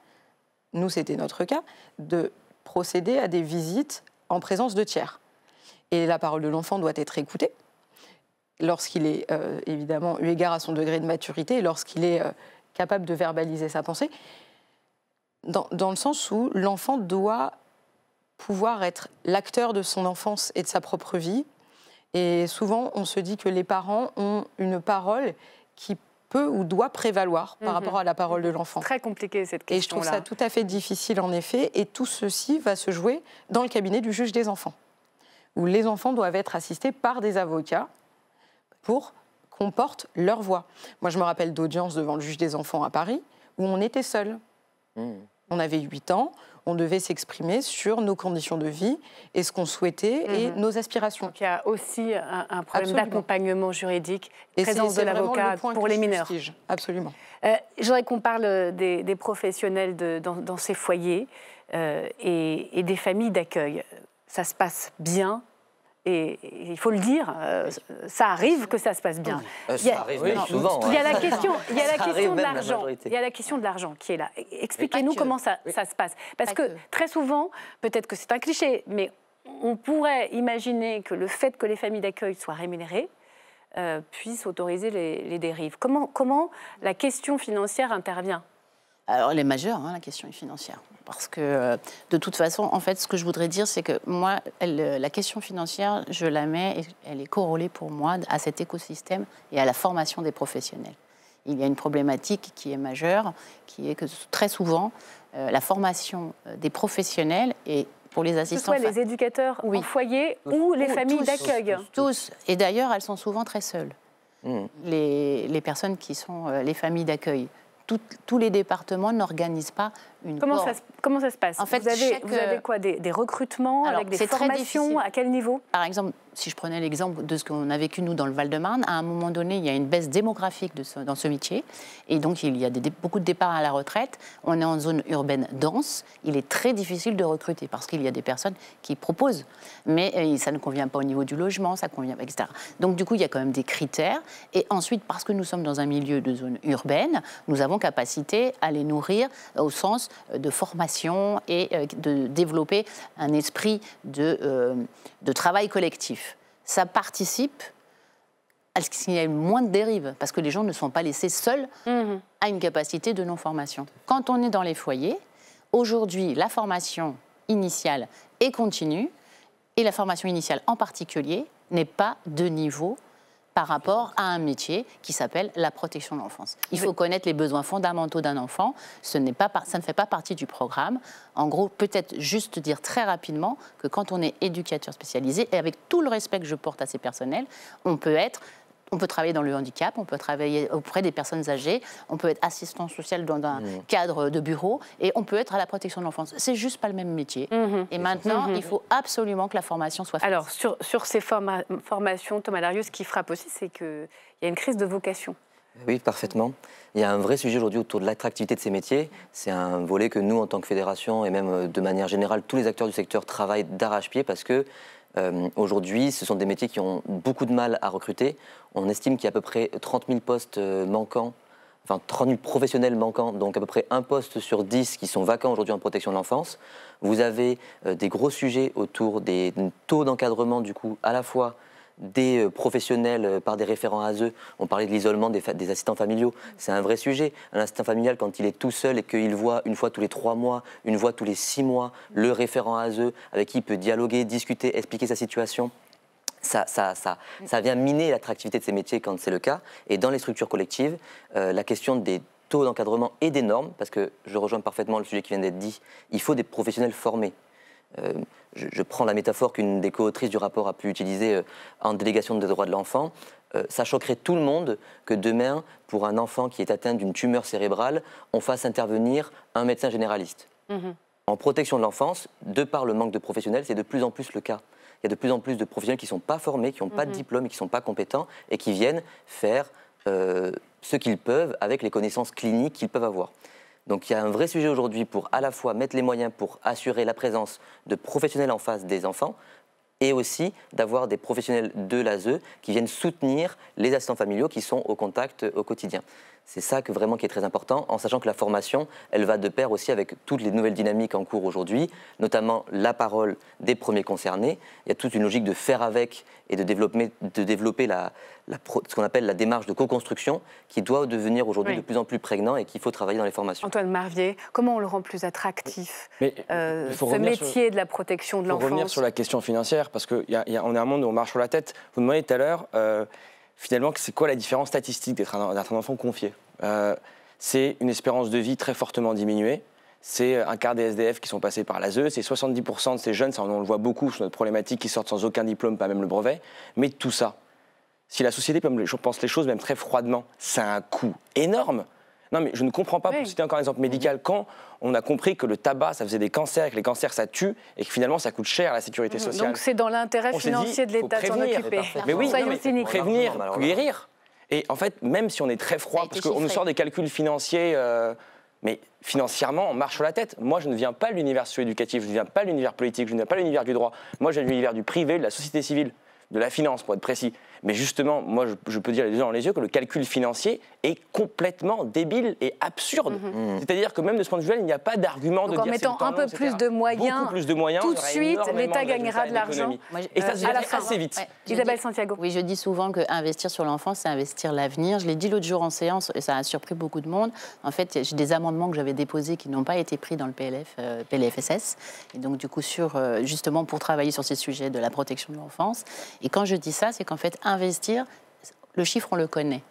S7: nous c'était notre cas, de procéder à des visites en présence de tiers. Et la parole de l'enfant doit être écoutée lorsqu'il est évidemment eu égard à son degré de maturité et lorsqu'il est capable de verbaliser sa pensée, dans le sens où l'enfant doit pouvoir être l'acteur de son enfance et de sa propre vie. Et souvent, on se dit que les parents ont une parole qui peut ou doit prévaloir par rapport à la parole de l'enfant.
S1: Très compliqué cette question-là.
S7: Et je trouve ça tout à fait difficile en effet, et tout ceci va se jouer dans le cabinet du juge des enfants, où les enfants doivent être assistés par des avocats pour qu'on porte leur voix. Moi, je me rappelle d'audiences devant le juge des enfants à Paris, où on était seuls. On avait 8 ans, on devait s'exprimer sur nos conditions de vie et ce qu'on souhaitait et nos aspirations.
S1: Donc il y a aussi un problème d'accompagnement juridique, présence de l'avocat pour les mineurs.
S7: Absolument.
S1: Je voudrais qu'on parle des professionnels dans ces foyers et des familles d'accueil. Ça se passe bien. Et il faut le dire, ça arrive que ça se passe bien.
S8: Ça arrive même souvent.
S1: Il y a la question, de l'argent. Il y a la question de l'argent qui est là. Expliquez-nous comment ça se passe. Parce que très souvent, peut-être que c'est un cliché, mais on pourrait imaginer que le fait que les familles d'accueil soient rémunérées puisse autoriser les dérives. Comment la question financière intervient ?
S2: Alors, elle est majeure, la question est financière. Parce que, de toute façon, en fait, ce que je voudrais dire, c'est que moi, la question financière, je la mets, elle est corrélée pour moi à cet écosystème et à la formation des professionnels. Il y a une problématique qui est majeure, qui est que très souvent, la formation des professionnels et pour les assistants...
S1: Que ce soit les éducateurs en foyer ou les familles d'accueil.
S2: Tous. Et d'ailleurs, elles sont souvent très seules. Les personnes qui sont les familles d'accueil. Tous les départements n'organisent pas une
S1: Comment ça se passe?
S2: En fait,
S1: vous avez quoi, des recrutements avec des formations? À quel niveau?
S2: Par exemple, si je prenais l'exemple de ce qu'on a vécu, nous, dans le Val-de-Marne, à un moment donné, il y a une baisse démographique dans ce métier. Et donc, il y a beaucoup de départs à la retraite. On est en zone urbaine dense. Il est très difficile de recruter parce qu'il y a des personnes qui proposent. Mais ça ne convient pas au niveau du logement, ça convient, etc. Donc, du coup, il y a quand même des critères. Et ensuite, parce que nous sommes dans un milieu de zone urbaine, nous avons capacité à les nourrir au sens de formation et de développer un esprit de travail collectif. Ça participe à ce qu'il y ait moins de dérives, parce que les gens ne sont pas laissés seuls à une capacité de non-formation. Quand on est dans les foyers, aujourd'hui, la formation initiale et continue, et la formation initiale en particulier, n'est pas de niveau par rapport à un métier qui s'appelle la protection de l'enfance. Il faut connaître les besoins fondamentaux d'un enfant, ça ne fait pas partie du programme. En gros, peut-être juste dire très rapidement que quand on est éducateur spécialisé, et avec tout le respect que je porte à ces personnels, on peut travailler dans le handicap, on peut travailler auprès des personnes âgées, on peut être assistant social dans un cadre de bureau, et on peut être à la protection de l'enfance. C'est juste pas le même métier. Et maintenant, il faut absolument que la formation soit faite.
S1: Alors, sur ces formations, Thomas Darieux, ce qui frappe aussi, c'est qu'il y a une crise de vocation.
S8: Oui, parfaitement. Il y a un vrai sujet aujourd'hui autour de l'attractivité de ces métiers. C'est un volet que nous, en tant que fédération, et même de manière générale, tous les acteurs du secteur travaillent d'arrache-pied parce que aujourd'hui, ce sont des métiers qui ont beaucoup de mal à recruter. On estime qu'il y a à peu près 30 000 postes manquants, enfin 30 000 professionnels manquants, donc à peu près un poste sur 10 qui sont vacants aujourd'hui en protection de l'enfance. Vous avez des gros sujets autour des taux d'encadrement, du coup, à la fois des professionnels par des référents ASE. On parlait de l'isolement des assistants familiaux. C'est un vrai sujet. Un assistant familial, quand il est tout seul et qu'il voit une fois tous les 3 mois, une fois tous les 6 mois, le référent ASE avec qui il peut dialoguer, discuter, expliquer sa situation, ça vient miner l'attractivité de ces métiers quand c'est le cas. Et dans les structures collectives, la question des taux d'encadrement et des normes, parce que je rejoins parfaitement le sujet qui vient d'être dit, il faut des professionnels formés. Je prends la métaphore qu'une des co-autrices du rapport a pu utiliser en délégation des droits de l'enfant. Ça choquerait tout le monde que demain, pour un enfant qui est atteint d'une tumeur cérébrale, on fasse intervenir un médecin généraliste. En protection de l'enfance, de par le manque de professionnels, c'est de plus en plus le cas. Il y a de plus en plus de professionnels qui ne sont pas formés, qui n'ont pas de diplôme et qui ne sont pas compétents et qui viennent faire ce qu'ils peuvent avec les connaissances cliniques qu'ils peuvent avoir. Donc il y a un vrai sujet aujourd'hui pour à la fois mettre les moyens pour assurer la présence de professionnels en face des enfants et aussi d'avoir des professionnels de l'ASE qui viennent soutenir les assistants familiaux qui sont au contact au quotidien. C'est ça vraiment qui est très important, en sachant que la formation, elle va de pair aussi avec toutes les nouvelles dynamiques en cours aujourd'hui, notamment la parole des premiers concernés. Il y a toute une logique de faire avec et de développer ce qu'on appelle la démarche de co-construction qui doit devenir aujourd'hui de plus en plus prégnant et qu'il faut travailler dans les formations.
S1: Antoine Marvier, comment on le rend plus attractif, ce métier de la protection de l'enfance?
S9: Il faut revenir sur la question financière, parce qu'on est un monde où on marche sur la tête. Vous demandez tout à l'heure, finalement, c'est quoi la différence statistique d'être un enfant confié? C'est une espérance de vie très fortement diminuée. C'est un quart des SDF qui sont passés par l'ASE. C'est 70% de ces jeunes, ça on le voit beaucoup sur notre problématique, qui sortent sans aucun diplôme, pas même le brevet. Mais tout ça, si la société pense les choses même très froidement, ça a un coût énorme. Non, mais je ne comprends pas, pour citer encore un exemple médical, quand on a compris que le tabac, ça faisait des cancers, et que les cancers, ça tue, et que finalement, ça coûte cher à la sécurité sociale.
S1: Donc c'est dans l'intérêt financier de l'État de s'en occuper.
S9: Mais oui,
S1: soyons cyniques.
S9: Prévenir, guérir. Et en fait, même si on est très froid, parce qu'on nous sort des calculs financiers, mais financièrement, on marche sur la tête. Moi, je ne viens pas de l'univers socio-éducatif, je ne viens pas de l'univers politique, je ne viens pas de l'univers du droit. Moi, je viens de l'univers du privé, de la société civile, de la finance, pour être précis. Mais justement, moi, je peux dire les yeux dans les yeux que le calcul financier est complètement débile et absurde. C'est-à-dire que même de ce point de vue-là, il n'y a pas d'argument de dire...
S1: En mettant un peu plus de moyens,
S9: beaucoup plus de moyens,
S1: tout de suite, l'État gagnera de l'argent.
S9: Et ça se fait assez vite.
S2: Ouais.
S1: Isabelle Santiago.
S2: Oui, je dis souvent qu'investir sur l'enfance, c'est investir l'avenir. Je l'ai dit l'autre jour en séance, et ça a surpris beaucoup de monde. En fait, j'ai des amendements que j'avais déposés qui n'ont pas été pris dans le PLFSS. Et donc, du coup, justement, pour travailler sur ces sujets de la protection de l'enfance. Et quand je dis ça, c'est qu'en fait, investir, le chiffre, on le connaît.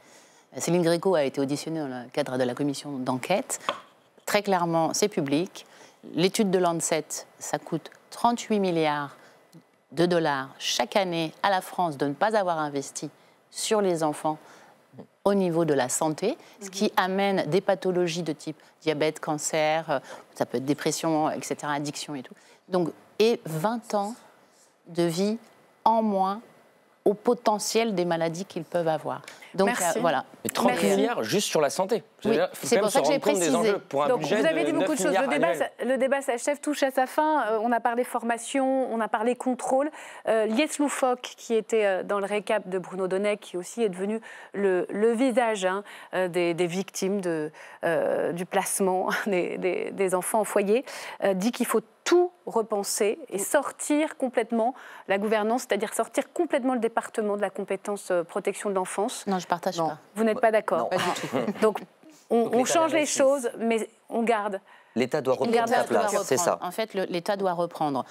S2: Céline Gréco a été auditionnée dans le cadre de la commission d'enquête. Très clairement, c'est public. L'étude de Lancet, ça coûte 38 milliards de dollars chaque année à la France de ne pas avoir investi sur les enfants au niveau de la santé, ce qui amène des pathologies de type diabète, cancer, ça peut être dépression, etc., addiction et tout. Donc, et 20 ans de vie en moins au potentiel des maladies qu'ils peuvent avoir. Donc voilà.
S9: Mais 30 milliards juste sur la santé.
S2: Oui, c'est pour ça que j'ai précisé.
S9: Pour un
S1: donc
S9: budget
S1: vous avez dit beaucoup de choses. Le débat s'achève, touche à sa fin. On a parlé formation, on a parlé contrôle. Lies Loufoque, qui était dans le récap de Bruno Donnet, qui aussi est devenu le visage des victimes du placement des enfants en foyer, dit qu'il faut tout repenser et sortir complètement la gouvernance, c'est-à-dire sortir complètement le département de la compétence protection de l'enfance.
S2: Non, je ne partage pas.
S1: Vous n'êtes pas d'accord?
S8: Pas du tout.
S1: Donc, on change les choses, mais on garde.
S8: L'État doit reprendre sa place, c'est ça.
S2: En fait, l'État doit reprendre.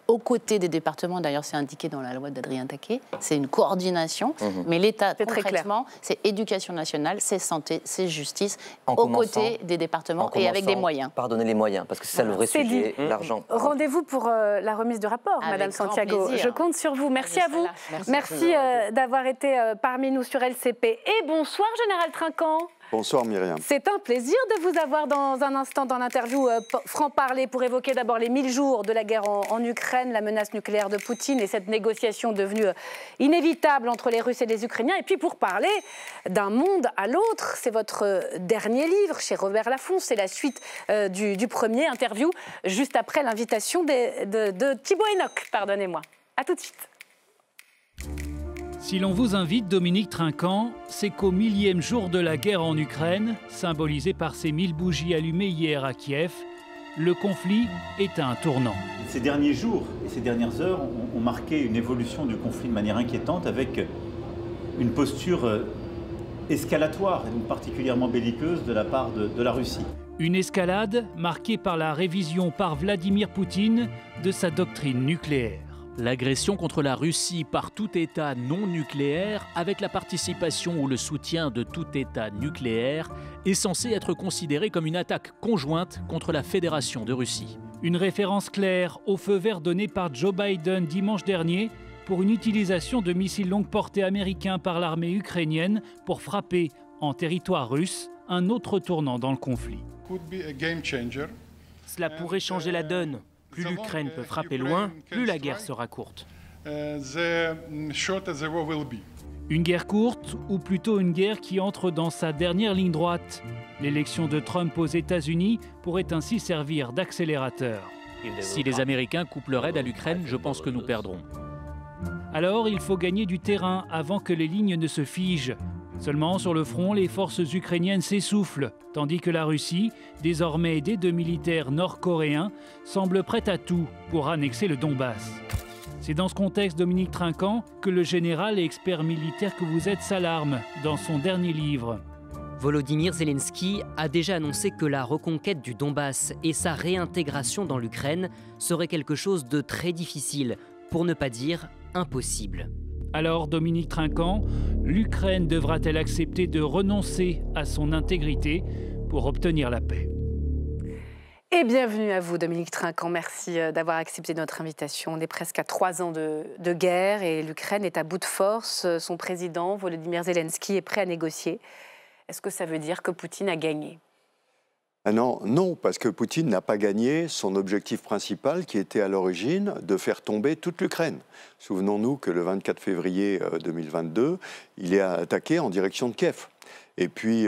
S2: Aux côtés des départements, d'ailleurs, c'est indiqué dans la loi d'Adrien Taquet, c'est une coordination, mais l'État, concrètement, c'est éducation nationale, c'est santé, c'est justice, aux côtés des départements et avec des moyens.
S8: Pardonnez les moyens, parce que c'est ça le vrai sujet, l'argent.
S1: Rendez-vous pour la remise du rapport, Madame Santiago. Je compte sur vous. Merci à vous. Merci d'avoir été parmi nous sur LCP. Et bonsoir, Général Trinquant.
S12: Bonsoir Myriam.
S1: C'est un plaisir de vous avoir dans un instant dans l'interview franc-parler pour évoquer d'abord les 1000 jours de la guerre en Ukraine, la menace nucléaire de Poutine et cette négociation devenue inévitable entre les Russes et les Ukrainiens. Et puis pour parler d'un monde à l'autre, c'est votre dernier livre chez Robert Laffont, c'est la suite du premier interview, juste après l'invitation de Thibaut Enoch, pardonnez-moi. À tout de suite.
S13: Si l'on vous invite, Dominique Trinquant, c'est qu'au 1000e jour de la guerre en Ukraine, symbolisé par ces 1000 bougies allumées hier à Kiev, le conflit est à un tournant.
S14: Ces derniers jours et ces dernières heures ont marqué une évolution du conflit de manière inquiétante avec une posture escalatoire et donc particulièrement belliqueuse de la part de la Russie.
S13: Une escalade marquée par la révision par Vladimir Poutine de sa doctrine nucléaire. L'agression contre la Russie par tout État non nucléaire, avec la participation ou le soutien de tout État nucléaire, est censée être considérée comme une attaque conjointe contre la Fédération de Russie. Une référence claire au feu vert donné par Joe Biden dimanche dernier pour une utilisation de missiles longue portée américains par l'armée ukrainienne pour frapper en territoire russe, un autre tournant dans le conflit.
S15: Cela pourrait changer la donne. Plus l'Ukraine peut frapper loin, plus la guerre sera courte.
S13: Une guerre courte, ou plutôt une guerre qui entre dans sa dernière ligne droite. L'élection de Trump aux États-Unis pourrait ainsi servir d'accélérateur.
S15: Si les Américains coupent leur aide à l'Ukraine, je pense que nous perdrons.
S13: Alors il faut gagner du terrain avant que les lignes ne se figent. Seulement, sur le front, les forces ukrainiennes s'essoufflent, tandis que la Russie, désormais aidée de militaires nord-coréens, semble prête à tout pour annexer le Donbass. C'est dans ce contexte, Dominique Trinquant, que le général et expert militaire que vous êtes s'alarme dans son dernier livre.
S16: Volodymyr Zelensky a déjà annoncé que la reconquête du Donbass et sa réintégration dans l'Ukraine serait quelque chose de très difficile, pour ne pas dire impossible.
S13: Alors, Dominique Trinquant, l'Ukraine devra-t-elle accepter de renoncer à son intégrité pour obtenir la paix ?
S1: Et bienvenue à vous, Dominique Trinquant. Merci d'avoir accepté notre invitation. On est presque à 3 ans de guerre et l'Ukraine est à bout de force. Son président, Volodymyr Zelensky, est prêt à négocier. Est-ce que ça veut dire que Poutine a gagné ?
S12: Ah non, parce que Poutine n'a pas gagné son objectif principal qui était à l'origine de faire tomber toute l'Ukraine. Souvenons-nous que le 24 février 2022, il est attaqué en direction de Kiev. Et puis,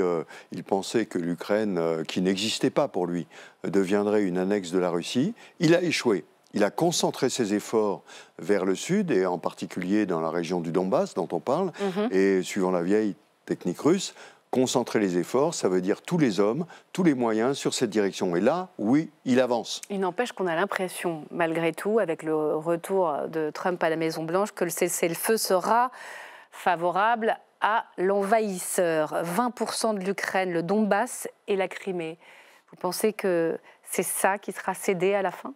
S12: il pensait que l'Ukraine, qui n'existait pas pour lui, deviendrait une annexe de la Russie. Il a échoué. Il a concentré ses efforts vers le sud, et en particulier dans la région du Donbass, dont on parle. Et suivant la vieille technique russe, concentrer les efforts, ça veut dire tous les hommes, tous les moyens sur cette direction. Et là, oui, il avance.
S1: Il n'empêche qu'on a l'impression, malgré tout, avec le retour de Trump à la Maison-Blanche, que le cessez-le-feu sera favorable à l'envahisseur. 20% de l'Ukraine, le Donbass et la Crimée. Vous pensez que c'est ça qui sera cédé à la fin ?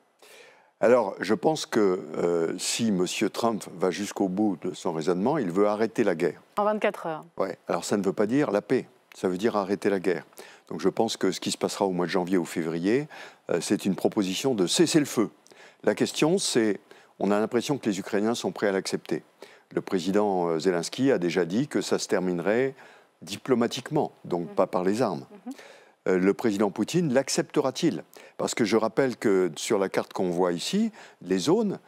S12: Alors, je pense que si M. Trump va jusqu'au bout de son raisonnement, il veut arrêter la guerre.
S1: En 24 heures.
S12: Oui, alors ça ne veut pas dire la paix, ça veut dire arrêter la guerre. Donc je pense que ce qui se passera au mois de janvier ou février, c'est une proposition de cessez-le-feu. La question, c'est, on a l'impression que les Ukrainiens sont prêts à l'accepter. Le président Zelensky a déjà dit que ça se terminerait diplomatiquement, donc pas par les armes. Le président Poutine l'acceptera-t-il? Parce que je rappelle que sur la carte qu'on voit ici, les zones,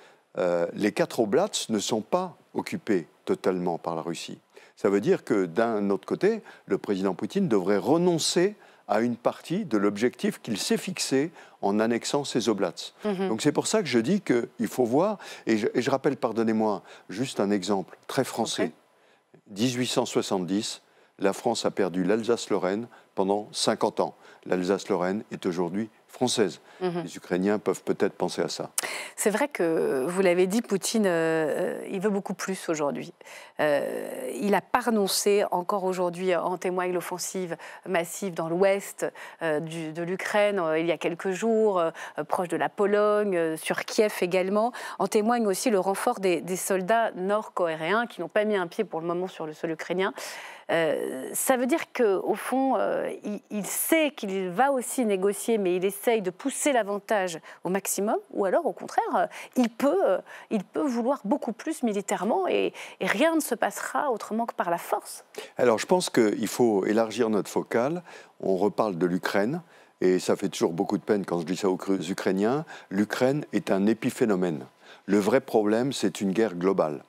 S12: les 4 oblats ne sont pas occupés totalement par la Russie. Ça veut dire que d'un autre côté, le président Poutine devrait renoncer à une partie de l'objectif qu'il s'est fixé en annexant ces oblats. Donc c'est pour ça que je dis qu'il faut voir, et je rappelle, pardonnez-moi, juste un exemple très français. 1870, la France a perdu l'Alsace-Lorraine pendant 50 ans. L'Alsace-Lorraine est aujourd'hui française. Les Ukrainiens peuvent peut-être penser à ça.
S1: C'est vrai que, vous l'avez dit, Poutine, il veut beaucoup plus aujourd'hui. Il n'a pas renoncé, encore aujourd'hui, en témoigne l'offensive massive dans l'ouest de l'Ukraine, il y a quelques jours, proche de la Pologne, sur Kiev également. En témoigne aussi le renfort des soldats nord-coréens qui n'ont pas mis un pied pour le moment sur le sol ukrainien. Ça veut dire qu'au fond, il sait qu'il va aussi négocier, mais il essaye de pousser l'avantage au maximum, ou alors au contraire, il peut vouloir beaucoup plus militairement et rien ne se passera autrement que par la force.
S12: Alors je pense qu'il faut élargir notre focale. On reparle de l'Ukraine, et ça fait toujours beaucoup de peine quand je dis ça aux Ukrainiens. L'Ukraine est un épiphénomène. Le vrai problème, c'est une guerre globale.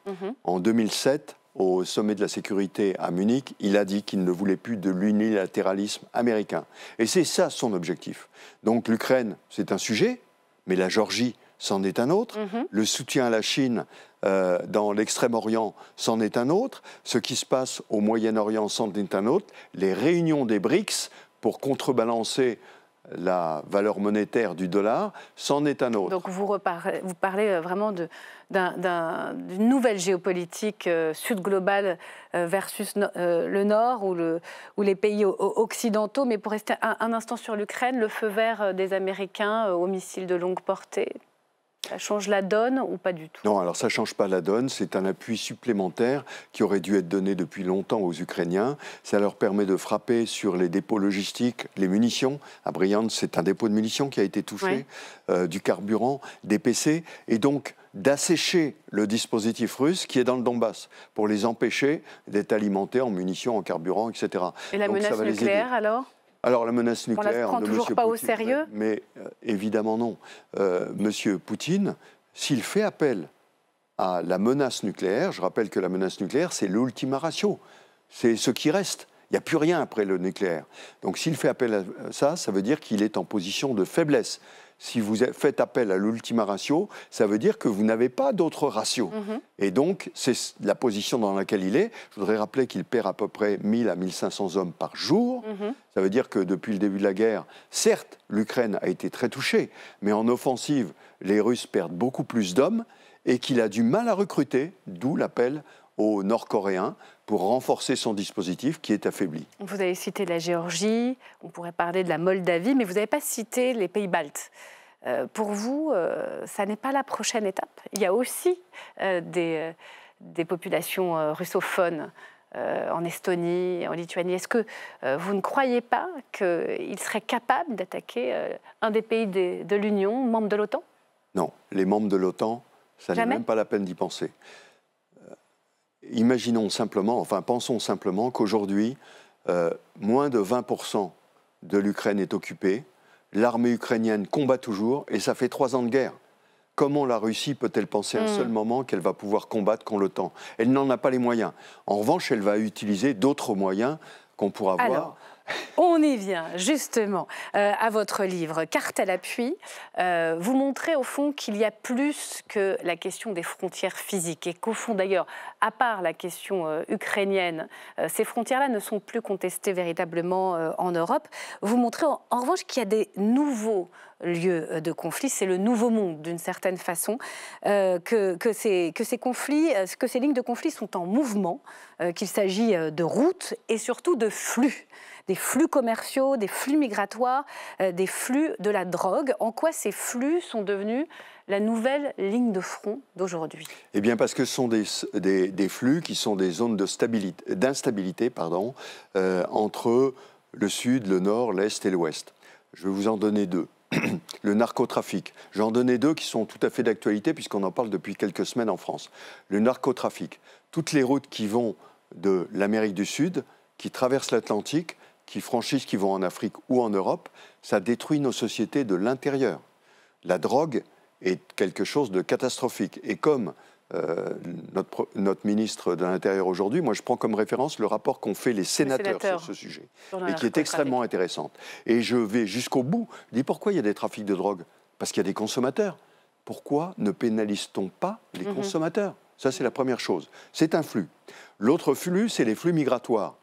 S12: En 2007, au sommet de la sécurité à Munich, il a dit qu'il ne voulait plus de l'unilatéralisme américain. Et c'est ça son objectif. Donc l'Ukraine, c'est un sujet, mais la Géorgie, c'en est un autre. Le soutien à la Chine dans l'Extrême-Orient, c'en est un autre. Ce qui se passe au Moyen-Orient, c'en est un autre. Les réunions des BRICS pour contrebalancer la valeur monétaire du dollar, c'en est un autre.
S1: Donc vous parlez vraiment d'une nouvelle géopolitique sud globale versus le nord ou les pays occidentaux. Mais pour rester un instant sur l'Ukraine, le feu vert des Américains aux missiles de longue portée, ça change la donne ou pas du tout?
S12: Non, alors ça ne change pas la donne, c'est un appui supplémentaire qui aurait dû être donné depuis longtemps aux Ukrainiens. Ça leur permet de frapper sur les dépôts logistiques, les munitions. À Bryansk, c'est un dépôt de munitions qui a été touché, du carburant, des PC, et donc d'assécher le dispositif russe qui est dans le Donbass, pour les empêcher d'être alimentés en munitions, en carburant, etc.
S1: Et la menace nucléaire
S12: alors la menace nucléaire,
S1: on la prend toujours pas au sérieux?
S12: Mais évidemment non. Monsieur Poutine, s'il fait appel à la menace nucléaire, je rappelle que la menace nucléaire, c'est l'ultima ratio. C'est ce qui reste. Il n'y a plus rien après le nucléaire. Donc s'il fait appel à ça, ça veut dire qu'il est en position de faiblesse. Si vous faites appel à l'ultima ratio, ça veut dire que vous n'avez pas d'autre ratio. Et donc, c'est la position dans laquelle il est. Je voudrais rappeler qu'il perd à peu près 1000 à 1500 hommes par jour. Ça veut dire que depuis le début de la guerre, certes, l'Ukraine a été très touchée, mais en offensive, les Russes perdent beaucoup plus d'hommes et qu'il a du mal à recruter, d'où l'appel aux Nord-Coréens pour renforcer son dispositif qui est affaibli.
S1: Vous avez cité la Géorgie, on pourrait parler de la Moldavie, mais vous n'avez pas cité les pays baltes. Pour vous, ça n'est pas la prochaine étape. Il y a aussi des populations russophones en Estonie, en Lituanie. Est-ce que vous ne croyez pas qu'il serait capable d'attaquer un des pays de l'Union, membre de l'OTAN?
S12: Non, les membres de l'OTAN, ça n'est même pas la peine d'y penser. Imaginons simplement, enfin pensons simplement qu'aujourd'hui, moins de 20% de l'Ukraine est occupée, l'armée ukrainienne combat toujours et ça fait 3 ans de guerre. Comment la Russie peut-elle penser un seul moment qu'elle va pouvoir combattre contre l'OTAN? Elle n'en a pas les moyens. En revanche, elle va utiliser d'autres moyens qu'on pourra voir.
S1: Alors, on y vient justement à votre livre Carte à l'appui. Vous montrez au fond qu'il y a plus que la question des frontières physiques et qu'au fond d'ailleurs, à part la question ukrainienne, ces frontières-là ne sont plus contestées véritablement en Europe. Vous montrez en revanche qu'il y a des nouveaux lieux de conflit, c'est le nouveau monde d'une certaine façon, que ces conflits, que ces lignes de conflit sont en mouvement, qu'il s'agit de routes et surtout de flux. Des flux commerciaux, des flux migratoires, des flux de la drogue. En quoi ces flux sont devenus la nouvelle ligne de front d'aujourd'hui?
S12: Eh bien parce que ce sont des flux qui sont des zones d'instabilité entre le sud, le nord, l'est et l'ouest. Je vais vous en donner 2. Le narcotrafic. Je vais en donner 2 qui sont tout à fait d'actualité puisqu'on en parle depuis quelques semaines en France. Le narcotrafic. Toutes les routes qui vont de l'Amérique du Sud, qui traversent l'Atlantique, qui franchissent, qui vont en Afrique ou en Europe, ça détruit nos sociétés de l'intérieur. La drogue est quelque chose de catastrophique. Et comme notre ministre de l'Intérieur aujourd'hui, moi je prends comme référence le rapport qu'ont fait les sénateurs sur ce sujet, et qui est extrêmement intéressant. Et je vais jusqu'au bout. Je dis pourquoi il y a des trafics de drogue? Parce qu'il y a des consommateurs. Pourquoi ne pénalise-t-on pas les consommateurs? Ça c'est la première chose. C'est un flux. L'autre flux, c'est les flux migratoires.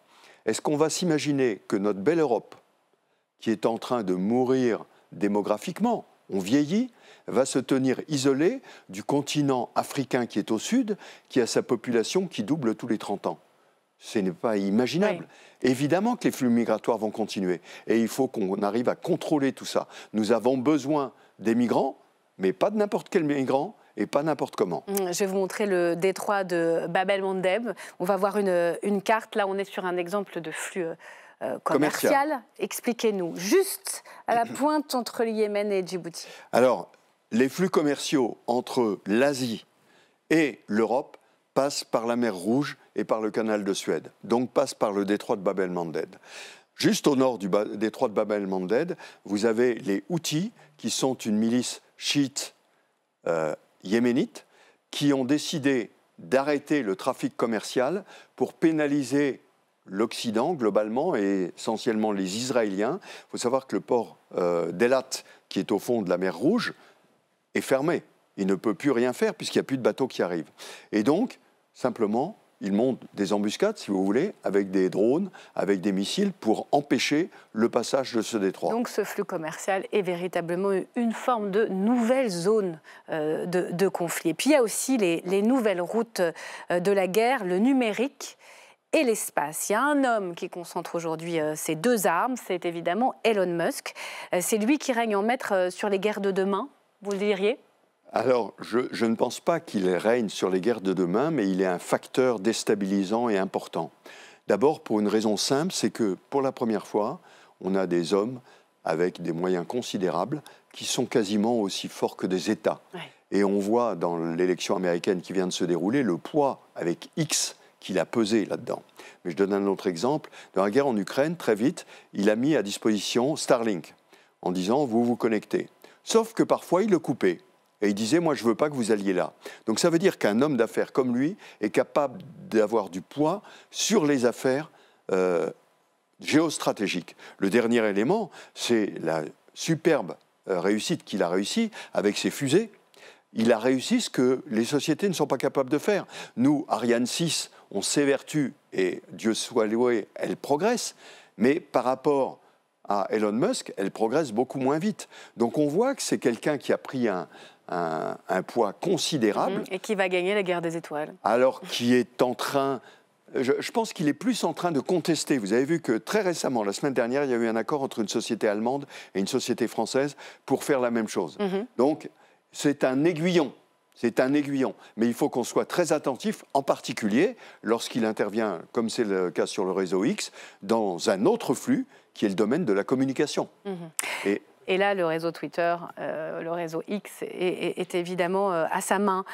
S12: Est-ce qu'on va s'imaginer que notre belle Europe, qui est en train de mourir démographiquement, on vieillit, va se tenir isolée du continent africain qui est au sud, qui a sa population qui double tous les 30 ans? Ce n'est pas imaginable. Oui. Évidemment que les flux migratoires vont continuer. Et il faut qu'on arrive à contrôler tout ça. Nous avons besoin des migrants, mais pas de n'importe quel migrant, et pas n'importe comment.
S1: Je vais vous montrer le détroit de Bab el-Mandeb. On va voir une carte. Là, on est sur un exemple de flux commercial. Expliquez-nous, juste à la pointe entre le Yémen et Djibouti.
S12: Alors, les flux commerciaux entre l'Asie et l'Europe passent par la mer Rouge et par le canal de Suède, donc passent par le détroit de Bab el-Mandeb. Juste au nord du détroit de Bab el-Mandeb, vous avez les Houthis, qui sont une milice chiite yéménites qui ont décidé d'arrêter le trafic commercial pour pénaliser l'Occident globalement et essentiellement les Israéliens. Il faut savoir que le port d'Elat, qui est au fond de la mer Rouge, est fermé. Il ne peut plus rien faire puisqu'il n'y a plus de bateaux qui arrivent. Et donc, simplement, ils montent des embuscades, si vous voulez, avec des drones, avec des missiles, pour empêcher le passage de ce détroit.
S1: Donc ce flux commercial est véritablement une forme de nouvelle zone de conflit. Et puis il y a aussi les nouvelles routes de la guerre, le numérique et l'espace. Il y a un homme qui concentre aujourd'hui ces 2 armes, c'est évidemment Elon Musk. C'est lui qui règne en maître sur les guerres de demain, vous le diriez ?
S12: Alors, je ne pense pas qu'il règne sur les guerres de demain, mais il est un facteur déstabilisant et important. D'abord, pour une raison simple, c'est que pour la première fois, on a des hommes avec des moyens considérables qui sont quasiment aussi forts que des États. Ouais. Et on voit dans l'élection américaine qui vient de se dérouler le poids avec X qu'il a pesé là-dedans. Mais je donne un autre exemple. Dans la guerre en Ukraine, très vite, il a mis à disposition Starlink en disant « vous vous connectez ». Sauf que parfois, il le coupait. Et il disait, moi, je ne veux pas que vous alliez là. Donc ça veut dire qu'un homme d'affaires comme lui est capable d'avoir du poids sur les affaires géostratégiques. Le dernier élément, c'est la superbe réussite qu'il a réussi avec ses fusées. Il a réussi ce que les sociétés ne sont pas capables de faire. Nous, Ariane 6, on s'évertue, et Dieu soit loué, elle progresse. Mais par rapport à Elon Musk, elle progresse beaucoup moins vite. Donc on voit que c'est quelqu'un qui a pris un poids considérable.
S1: Et qui va gagner la guerre des étoiles.
S12: Alors qui est en train... Je pense qu'il est plus en train de contester. Vous avez vu que très récemment, la semaine dernière, il y a eu un accord entre une société allemande et une société française pour faire la même chose. Donc c'est un aiguillon C'est un aiguillon. Mais il faut qu'on soit très attentif, en particulier lorsqu'il intervient, comme c'est le cas sur le réseau X, dans un autre flux qui est le domaine de la communication.
S1: Et là, le réseau Twitter, le réseau X est évidemment à sa main.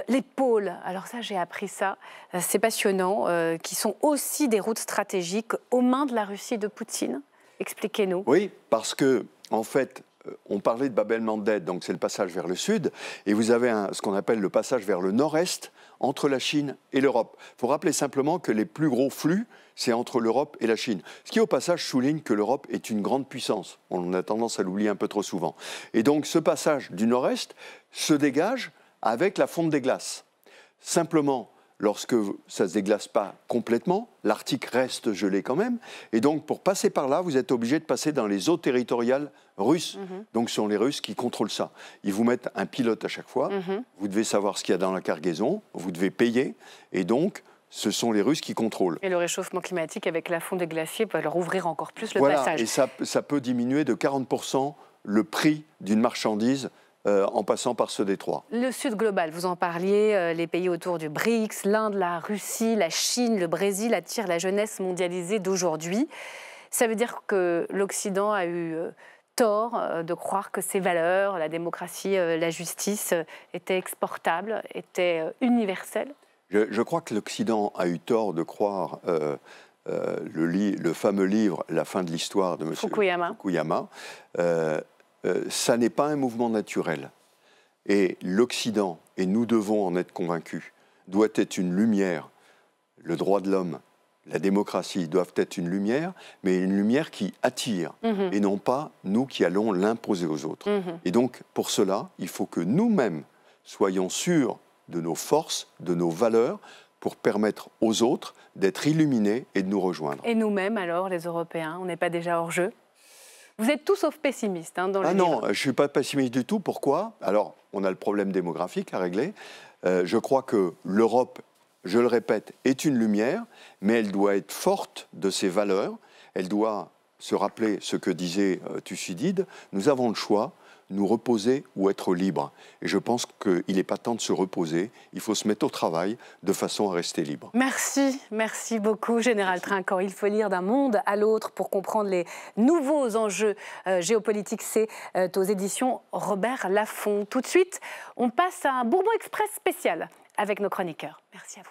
S1: Les pôles, alors ça, j'ai appris ça, c'est passionnant, qui sont aussi des routes stratégiques aux mains de la Russie de Poutine. Expliquez-nous.
S12: Oui, parce que, en fait, on parlait de Bab el-Mandeb, donc c'est le passage vers le sud, et vous avez ce qu'on appelle le passage vers le nord-est, entre la Chine et l'Europe. Il faut rappeler simplement que les plus gros flux, c'est entre l'Europe et la Chine. Ce qui, au passage, souligne que l'Europe est une grande puissance. On a tendance à l'oublier un peu trop souvent. Et donc, ce passage du nord-est se dégage avec la fonte des glaces. Simplement, lorsque ça ne se déglace pas complètement, l'Arctique reste gelé quand même. Et donc, pour passer par là, vous êtes obligé de passer dans les eaux territoriales russes. Donc, ce sont les Russes qui contrôlent ça. Ils vous mettent un pilote à chaque fois. Vous devez savoir ce qu'il y a dans la cargaison. Vous devez payer. Et donc, ce sont les Russes qui contrôlent.
S1: Et le réchauffement climatique avec la fonte des glaciers peut leur ouvrir encore plus le passage.
S12: Et ça peut diminuer de 40% le prix d'une marchandise en passant par ce détroit.
S1: Le Sud global, vous en parliez, les pays autour du BRICS, l'Inde, la Russie, la Chine, le Brésil attirent la jeunesse mondialisée d'aujourd'hui. Ça veut dire que l'Occident a eu tort de croire que ses valeurs, la démocratie, la justice, étaient exportables, étaient universelles?
S12: Je crois que l'Occident a eu tort de croire le fameux livre « La fin de l'histoire » de M. Fukuyama. Ça n'est pas un mouvement naturel. Et l'Occident, et nous devons en être convaincus, doit être une lumière. Le droit de l'homme, la démocratie doivent être une lumière, mais une lumière qui attire, et non pas nous qui allons l'imposer aux autres. Et donc, pour cela, il faut que nous-mêmes soyons sûrs de nos forces, de nos valeurs, pour permettre aux autres d'être illuminés et de nous rejoindre.
S1: Et nous-mêmes, alors, les Européens, on n'est pas déjà hors jeu? Vous êtes tout sauf pessimiste dans le livre.
S12: Non, je ne suis pas pessimiste du tout. Pourquoi? Alors, on a le problème démographique à régler. Je crois que l'Europe, je le répète, est une lumière, mais elle doit être forte de ses valeurs. Elle doit se rappeler ce que disait Thucydide. Nous avons le choix, nous reposer ou être libre. Et je pense qu'il n'est pas temps de se reposer. Il faut se mettre au travail de façon à rester libre.
S1: Merci beaucoup, Général Trinquant. Il faut lire d'un monde à l'autre pour comprendre les nouveaux enjeux géopolitiques. C'est aux éditions Robert Laffont. Tout de suite, on passe à un Bourbon Express spécial avec nos chroniqueurs. Merci à vous.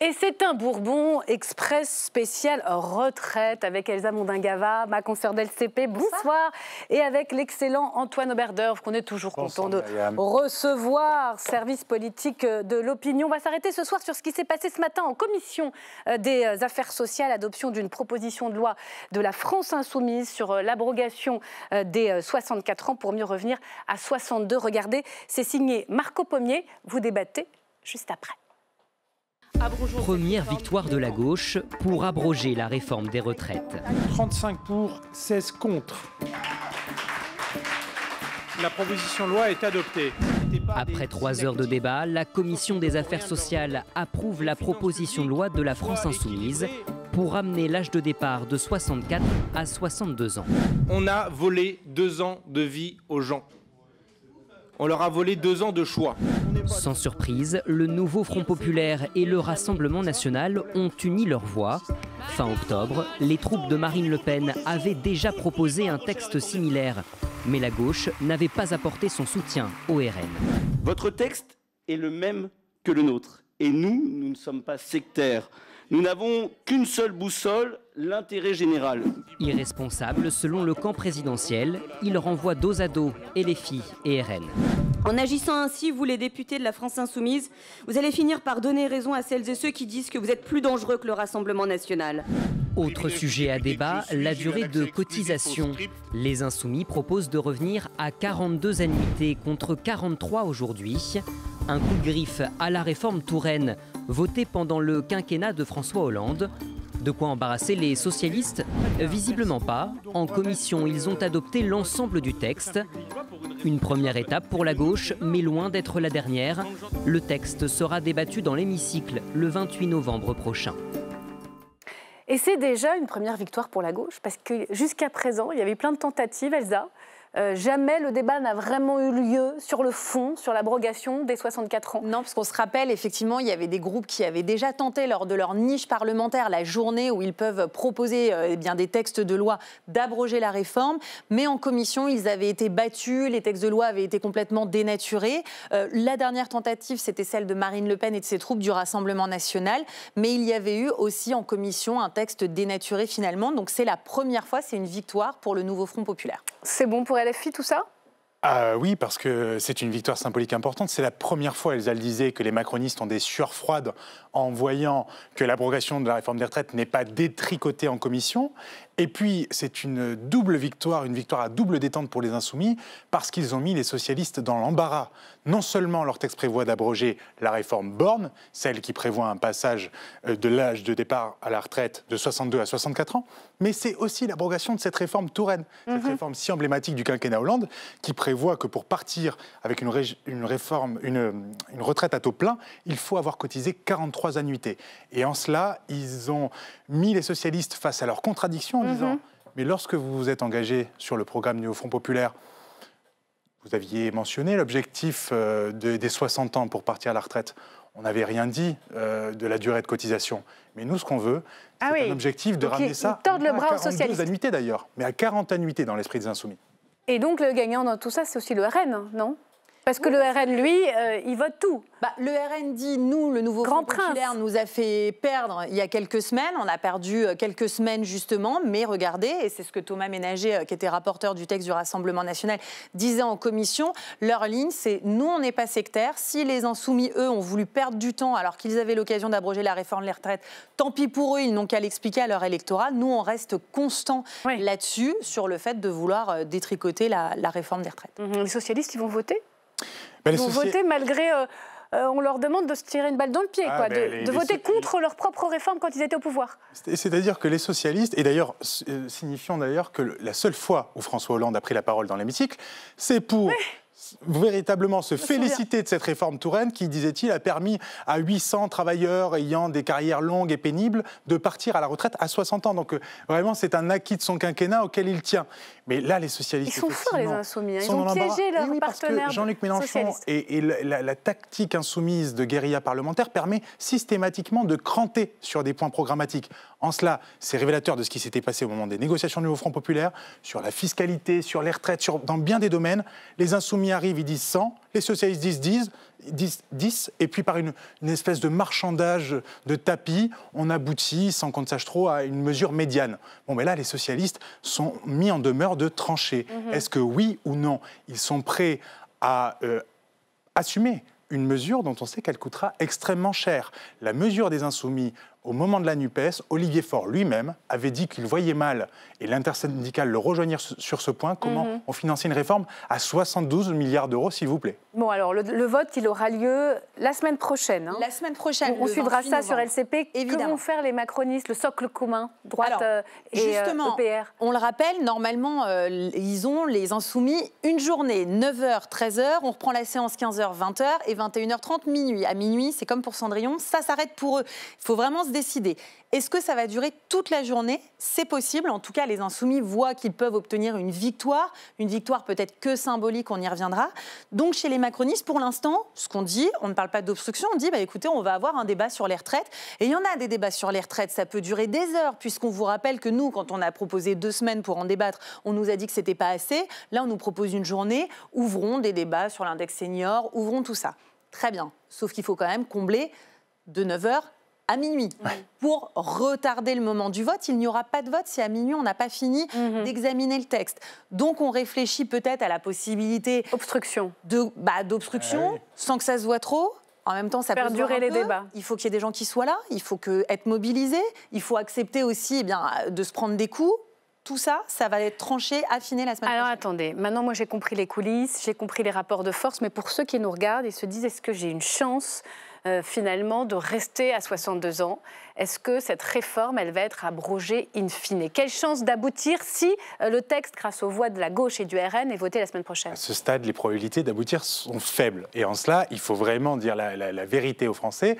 S1: Et c'est un Bourbon Express spécial retraite avec Elsa Mondingava, ma consoeur d'LCP, bonsoir. Et avec l'excellent Antoine Oberdorf, qu'on est toujours content de recevoir, service politique de l'opinion. On va s'arrêter ce soir sur ce qui s'est passé ce matin en commission des affaires sociales, adoption d'une proposition de loi de la France Insoumise sur l'abrogation des 64 ans pour mieux revenir à 62. Regardez, c'est signé Marco Pommier. Vous débattez juste après.
S16: Première victoire de la gauche pour abroger la réforme des retraites.
S17: 35 pour, 16 contre. La proposition de loi est adoptée.
S16: Après 3 heures de débat, la commission des affaires sociales approuve la proposition de loi de la France Insoumise pour ramener l'âge de départ de 64 à 62 ans.
S17: On a volé 2 ans de vie aux gens. On leur a volé 2 ans de choix.
S16: Sans surprise, le nouveau Front populaire et le Rassemblement national ont uni leurs voix. Fin octobre, les troupes de Marine Le Pen avaient déjà proposé un texte similaire, mais la gauche n'avait pas apporté son soutien au RN.
S18: Votre texte est le même que le nôtre. Et nous ne sommes pas sectaires. Nous n'avons qu'une seule boussole, l'intérêt général.
S16: Irresponsable, selon le camp présidentiel, il renvoie dos à dos LFI et RN.
S19: En agissant ainsi, vous les députés de la France Insoumise, vous allez finir par donner raison à celles et ceux qui disent que vous êtes plus dangereux que le Rassemblement national.
S16: Autre sujet à débat, la durée de cotisation. Les Insoumis proposent de revenir à 42 annuités contre 43 aujourd'hui. Un coup de griffe à la réforme Touraine, votée pendant le quinquennat de François Hollande. De quoi embarrasser les socialistes? Visiblement pas. En commission, ils ont adopté l'ensemble du texte. Une première étape pour la gauche, mais loin d'être la dernière. Le texte sera débattu dans l'hémicycle le 28 novembre prochain.
S1: Et c'est déjà une première victoire pour la gauche, parce que jusqu'à présent, il y avait plein de tentatives, Elsa. Jamais le débat n'a vraiment eu lieu sur le fond, sur l'abrogation des 64 ans.
S20: Non, parce qu'on se rappelle, effectivement, il y avait des groupes qui avaient déjà tenté, lors de leur niche parlementaire, la journée où ils peuvent proposer des textes de loi, d'abroger la réforme. Mais en commission, ils avaient été battus, les textes de loi avaient été complètement dénaturés. La dernière tentative, c'était celle de Marine Le Pen et de ses troupes du Rassemblement national. Mais il y avait eu aussi en commission un texte dénaturé finalement. Donc c'est la première fois, c'est une victoire pour le nouveau Front populaire.
S1: C'est bon pour LFI tout ça ?
S21: Oui, parce que c'est une victoire symbolique importante. C'est la première fois, Elsa le disait, que les macronistes ont des sueurs froides en voyant que l'abrogation de la réforme des retraites n'est pas détricotée en commission. Et puis, c'est une double victoire, une victoire à double détente pour les Insoumis, parce qu'ils ont mis les socialistes dans l'embarras. Non seulement leur texte prévoit d'abroger la réforme Borne, celle qui prévoit un passage de l'âge de départ à la retraite de 62 à 64 ans, mais c'est aussi l'abrogation de cette réforme Touraine, cette réforme si emblématique du quinquennat Hollande, qui prévoit que pour partir avec une retraite à taux plein, il faut avoir cotisé 43 annuités. Et en cela, ils ont mis les socialistes face à leurs contradictions en disant « Mais lorsque vous vous êtes engagé sur le programme du Front populaire, vous aviez mentionné l'objectif des 60 ans pour partir à la retraite. On n'avait rien dit de la durée de cotisation. Mais nous, ce qu'on veut, c'est un objectif de ramener ça
S1: à
S21: 42 annuités d'ailleurs, mais à 40 annuités dans l'esprit des Insoumis. »
S1: Et donc le gagnant dans tout ça, c'est aussi le RN, non ? Parce que le RN, lui, il vote tout.
S20: Le RN dit, nous, le nouveau Front populaire nous a fait perdre il y a quelques semaines. On a perdu quelques semaines, justement. Mais regardez, et c'est ce que Thomas Ménager, qui était rapporteur du texte du Rassemblement national, disait en commission, leur ligne, c'est nous, on n'est pas sectaires. Si les Insoumis, eux, ont voulu perdre du temps alors qu'ils avaient l'occasion d'abroger la réforme des retraites, tant pis pour eux, ils n'ont qu'à l'expliquer à leur électorat. Nous, on reste constants là-dessus, sur le fait de vouloir détricoter la réforme des retraites.
S1: Les socialistes, ils vont voter ? Ils vont voter malgré... on leur demande de se tirer une balle dans le pied, de voter contre leur propre réforme quand ils étaient au pouvoir.
S21: C'est-à-dire que les socialistes, et d'ailleurs, signifiant d'ailleurs que la seule fois où François Hollande a pris la parole dans l'hémicycle, c'est pour... véritablement se féliciter de cette réforme Touraine qui, disait-il, a permis à 800 travailleurs ayant des carrières longues et pénibles de partir à la retraite à 60 ans. Donc vraiment, c'est un acquis de son quinquennat auquel il tient. Mais là, les socialistes,
S1: ils sont forts, les Insoumis. Ils ont piégé leurs partenaires
S21: Jean-Luc Mélenchon et la tactique insoumise de guérilla parlementaire permet systématiquement de cranter sur des points programmatiques. En cela, c'est révélateur de ce qui s'était passé au moment des négociations du nouveau Front populaire, sur la fiscalité, sur les retraites, dans bien des domaines. Les Insoumis arrivent, ils disent 100, les socialistes disent 10, et puis par une espèce de marchandage de tapis, on aboutit, sans qu'on ne sache trop, à une mesure médiane. Bon, mais là, les socialistes sont mis en demeure de trancher. Est-ce que oui ou non, ils sont prêts à assumer une mesure dont on sait qu'elle coûtera extrêmement cher? La mesure des Insoumis, au moment de la NUPES, Olivier Faure lui-même avait dit qu'il voyait mal, et l'intersyndicale le rejoignir sur ce point, comment on finançait une réforme à 72 milliards d'euros, s'il vous plaît.
S1: Bon, alors le vote, il aura lieu la semaine prochaine.
S20: La semaine prochaine.
S1: On suivra ça sur LCP.
S20: Évidemment.
S1: Que vont faire les macronistes, le socle commun, droite et
S20: justement,
S1: EPR? On
S20: le rappelle, normalement, ils ont, les Insoumis, une journée, 9h, 13h, on reprend la séance 15h, 20h, et 21h30, minuit. À minuit, c'est comme pour Cendrillon, ça s'arrête pour eux. Il faut vraiment se décider. Est-ce que ça va durer toute la journée? C'est possible. En tout cas, les Insoumis voient qu'ils peuvent obtenir une victoire peut-être que symbolique, on y reviendra. Donc, chez les macronistes, pour l'instant, ce qu'on dit, on ne parle pas d'obstruction, on dit, écoutez, on va avoir un débat sur les retraites. Et il y en a des débats sur les retraites, ça peut durer des heures, puisqu'on vous rappelle que nous, quand on a proposé 2 semaines pour en débattre, on nous a dit que c'était pas assez. Là, on nous propose une journée, ouvrons des débats sur l'index senior, ouvrons tout ça. Très bien. Sauf qu'il faut quand même combler de 9h à minuit. Pour retarder le moment du vote, il n'y aura pas de vote si à minuit on n'a pas fini d'examiner le texte. Donc on réfléchit peut-être à la possibilité d'obstruction sans que ça se voit trop. En même temps, ça peut durer les débats. Il faut qu'il y ait des gens qui soient là, il faut être mobilisé, il faut accepter aussi de se prendre des coups. Tout ça, ça va être tranché, affiné la semaine prochaine.
S1: Alors attendez, maintenant moi j'ai compris les coulisses, j'ai compris les rapports de force, mais pour ceux qui nous regardent, ils se disent, est-ce que j'ai une chance finalement de rester à 62 ans? Est-ce que cette réforme, elle va être abrogée in fine? Quelle chance d'aboutir si le texte, grâce aux voix de la gauche et du RN, est voté la semaine prochaine?
S21: À ce stade, les probabilités d'aboutir sont faibles. Et en cela, il faut vraiment dire la vérité aux Français.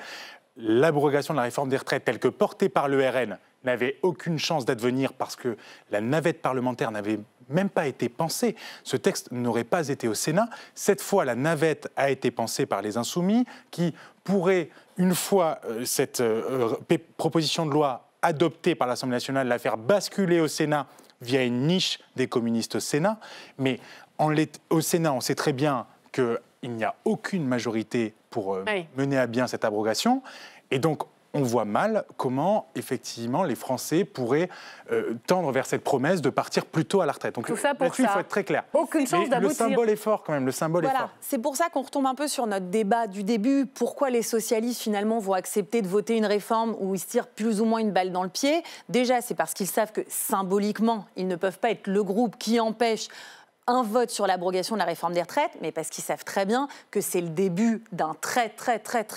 S21: l'abrogation de la réforme des retraites telle que portée par le RN n'avait aucune chance d'advenir parce que la navette parlementaire n'avait même pas été pensée. Ce texte n'aurait pas été au Sénat. Cette fois, la navette a été pensée par les Insoumis qui pourraient, une fois cette proposition de loi adoptée par l'Assemblée nationale, la faire basculer au Sénat via une niche des communistes au Sénat. Mais au Sénat, on sait très bien qu'il n'y a aucune majorité pour mener à bien cette abrogation. Et donc, on voit mal comment, effectivement, les Français pourraient tendre vers cette promesse de partir plus tôt à la retraite. Donc,
S1: tout ça pour
S21: là-dessus, il faut être très clair.
S1: Aucune chance d'aboutir.
S21: Le symbole est fort, quand même. Le symbole est fort.
S20: C'est pour ça qu'on retombe un peu sur notre débat du début. Pourquoi les socialistes, finalement, vont accepter de voter une réforme où ils se tirent plus ou moins une balle dans le pied? Déjà, c'est parce qu'ils savent que, symboliquement, ils ne peuvent pas être le groupe qui empêche un vote sur l'abrogation de la réforme des retraites, mais parce qu'ils savent très bien que c'est le début d'un très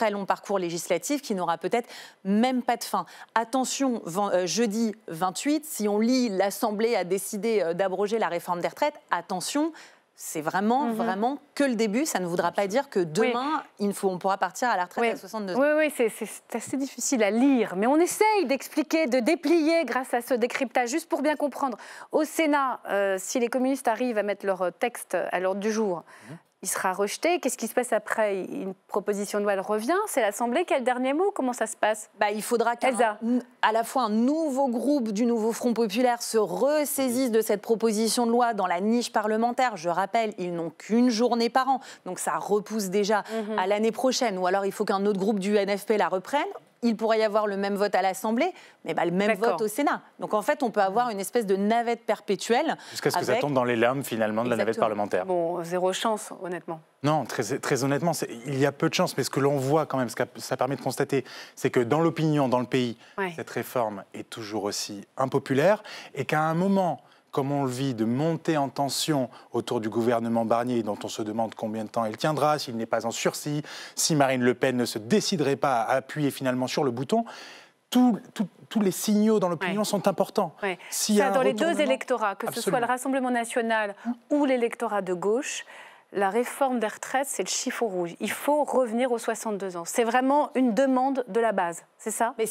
S20: long parcours législatif qui n'aura peut-être même pas de fin. Attention, jeudi 28, si on lit l'Assemblée a décidé d'abroger la réforme des retraites, attention, c'est vraiment que le début. Ça ne voudra pas dire que demain, on pourra partir à la retraite à 62 ans.
S1: Oui, c'est assez difficile à lire, mais on essaye d'expliquer, de déplier grâce à ce décryptage, juste pour bien comprendre. Au Sénat, si les communistes arrivent à mettre leur texte à l'ordre du jour, il sera rejeté. Qu'est-ce qui se passe après? Une proposition de loi, elle revient? C'est l'Assemblée qui a le dernier mot? Comment ça se passe?
S20: Il faudra qu'à la fois un nouveau groupe du nouveau Front populaire se ressaisisse de cette proposition de loi dans la niche parlementaire. Je rappelle, ils n'ont qu'une journée par an, donc ça repousse déjà à l'année prochaine. Ou alors il faut qu'un autre groupe du NFP la reprenne. Il pourrait y avoir le même vote à l'Assemblée, mais le même vote au Sénat. Donc en fait, on peut avoir une espèce de navette perpétuelle.
S21: Jusqu'à ce que ça tombe dans les limbes, finalement, de la navette parlementaire.
S1: Bon, zéro chance, honnêtement.
S21: Non, très honnêtement, il y a peu de chance. Mais ce que l'on voit quand même, ce que ça permet de constater, c'est que dans l'opinion, dans le pays, cette réforme est toujours aussi impopulaire et qu'à un moment, comme on le vit, de monter en tension autour du gouvernement Barnier, dont on se demande combien de temps il tiendra, s'il n'est pas en sursis, si Marine Le Pen ne se déciderait pas à appuyer finalement sur le bouton, tous les signaux dans l'opinion sont importants.
S1: Ça, dans les deux électorats, que ce soit le Rassemblement national ou l'électorat de gauche, la réforme des retraites, c'est le chiffon rouge. Il faut revenir aux 62 ans. C'est vraiment une demande de la base, c'est ça?
S20: Mais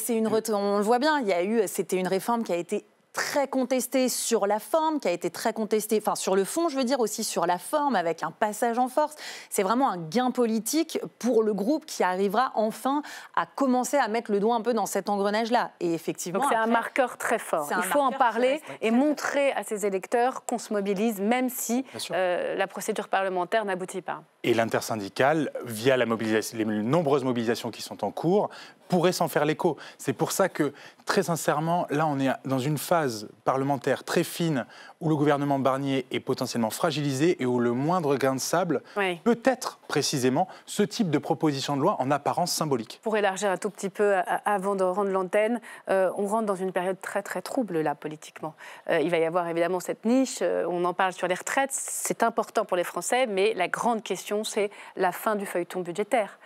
S20: on le voit bien, c'était une réforme qui a été très contestée sur la forme, qui a été très contestée, sur le fond, je veux dire, aussi sur la forme, avec un passage en force. C'est vraiment un gain politique pour le groupe qui arrivera enfin à commencer à mettre le doigt un peu dans cet engrenage-là. Et effectivement,
S1: donc c'est un marqueur très fort. Il faut en parler et montrer à ses électeurs qu'on se mobilise, même si la procédure parlementaire n'aboutit pas.
S21: Et l'intersyndicale, via les nombreuses mobilisations qui sont en cours, pourrait s'en faire l'écho. C'est pour ça que, très sincèrement, là, on est dans une phase parlementaire très fine où le gouvernement Barnier est potentiellement fragilisé et où le moindre grain de sable peut être précisément ce type de proposition de loi en apparence symbolique.
S1: Pour élargir un tout petit peu avant de rendre l'antenne, on rentre dans une période très trouble là politiquement. Il va y avoir évidemment cette niche, on en parle sur les retraites, c'est important pour les Français, mais la grande question c'est la fin du feuilleton budgétaire.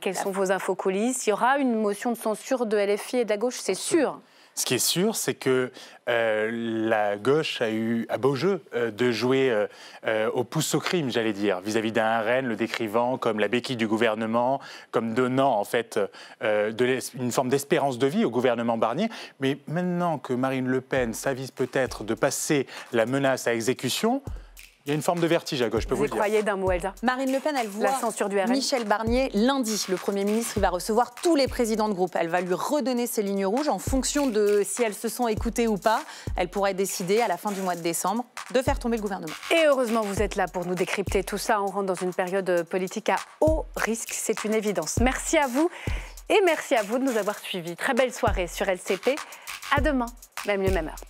S1: Quelles sont vos infos coulisses? Il y aura une motion de censure de LFI et de la gauche, c'est sûr.
S21: Ce qui est sûr, c'est que la gauche a eu à beau jeu de jouer au pouce au crime, j'allais dire, vis-à-vis d'un RN, le décrivant comme la béquille du gouvernement, comme donnant en fait une forme d'espérance de vie au gouvernement Barnier. Mais maintenant que Marine Le Pen s'avise peut-être de passer la menace à exécution, il y a une forme de vertige à gauche, je peux vous le dire.
S1: Vous croyez d'un mot, Elsa?
S20: Marine Le Pen, elle voit
S1: la censure du RN.
S20: Michel Barnier lundi. Le Premier ministre, il va recevoir tous les présidents de groupe. Elle va lui redonner ses lignes rouges en fonction de si elles se sont écoutées ou pas. Elle pourrait décider à la fin du mois de décembre de faire tomber le gouvernement.
S1: Et heureusement, vous êtes là pour nous décrypter tout ça. On rentre dans une période politique à haut risque, c'est une évidence. Merci à vous et merci à vous de nous avoir suivis. Très belle soirée sur LCP. À demain, même lieu, même heure.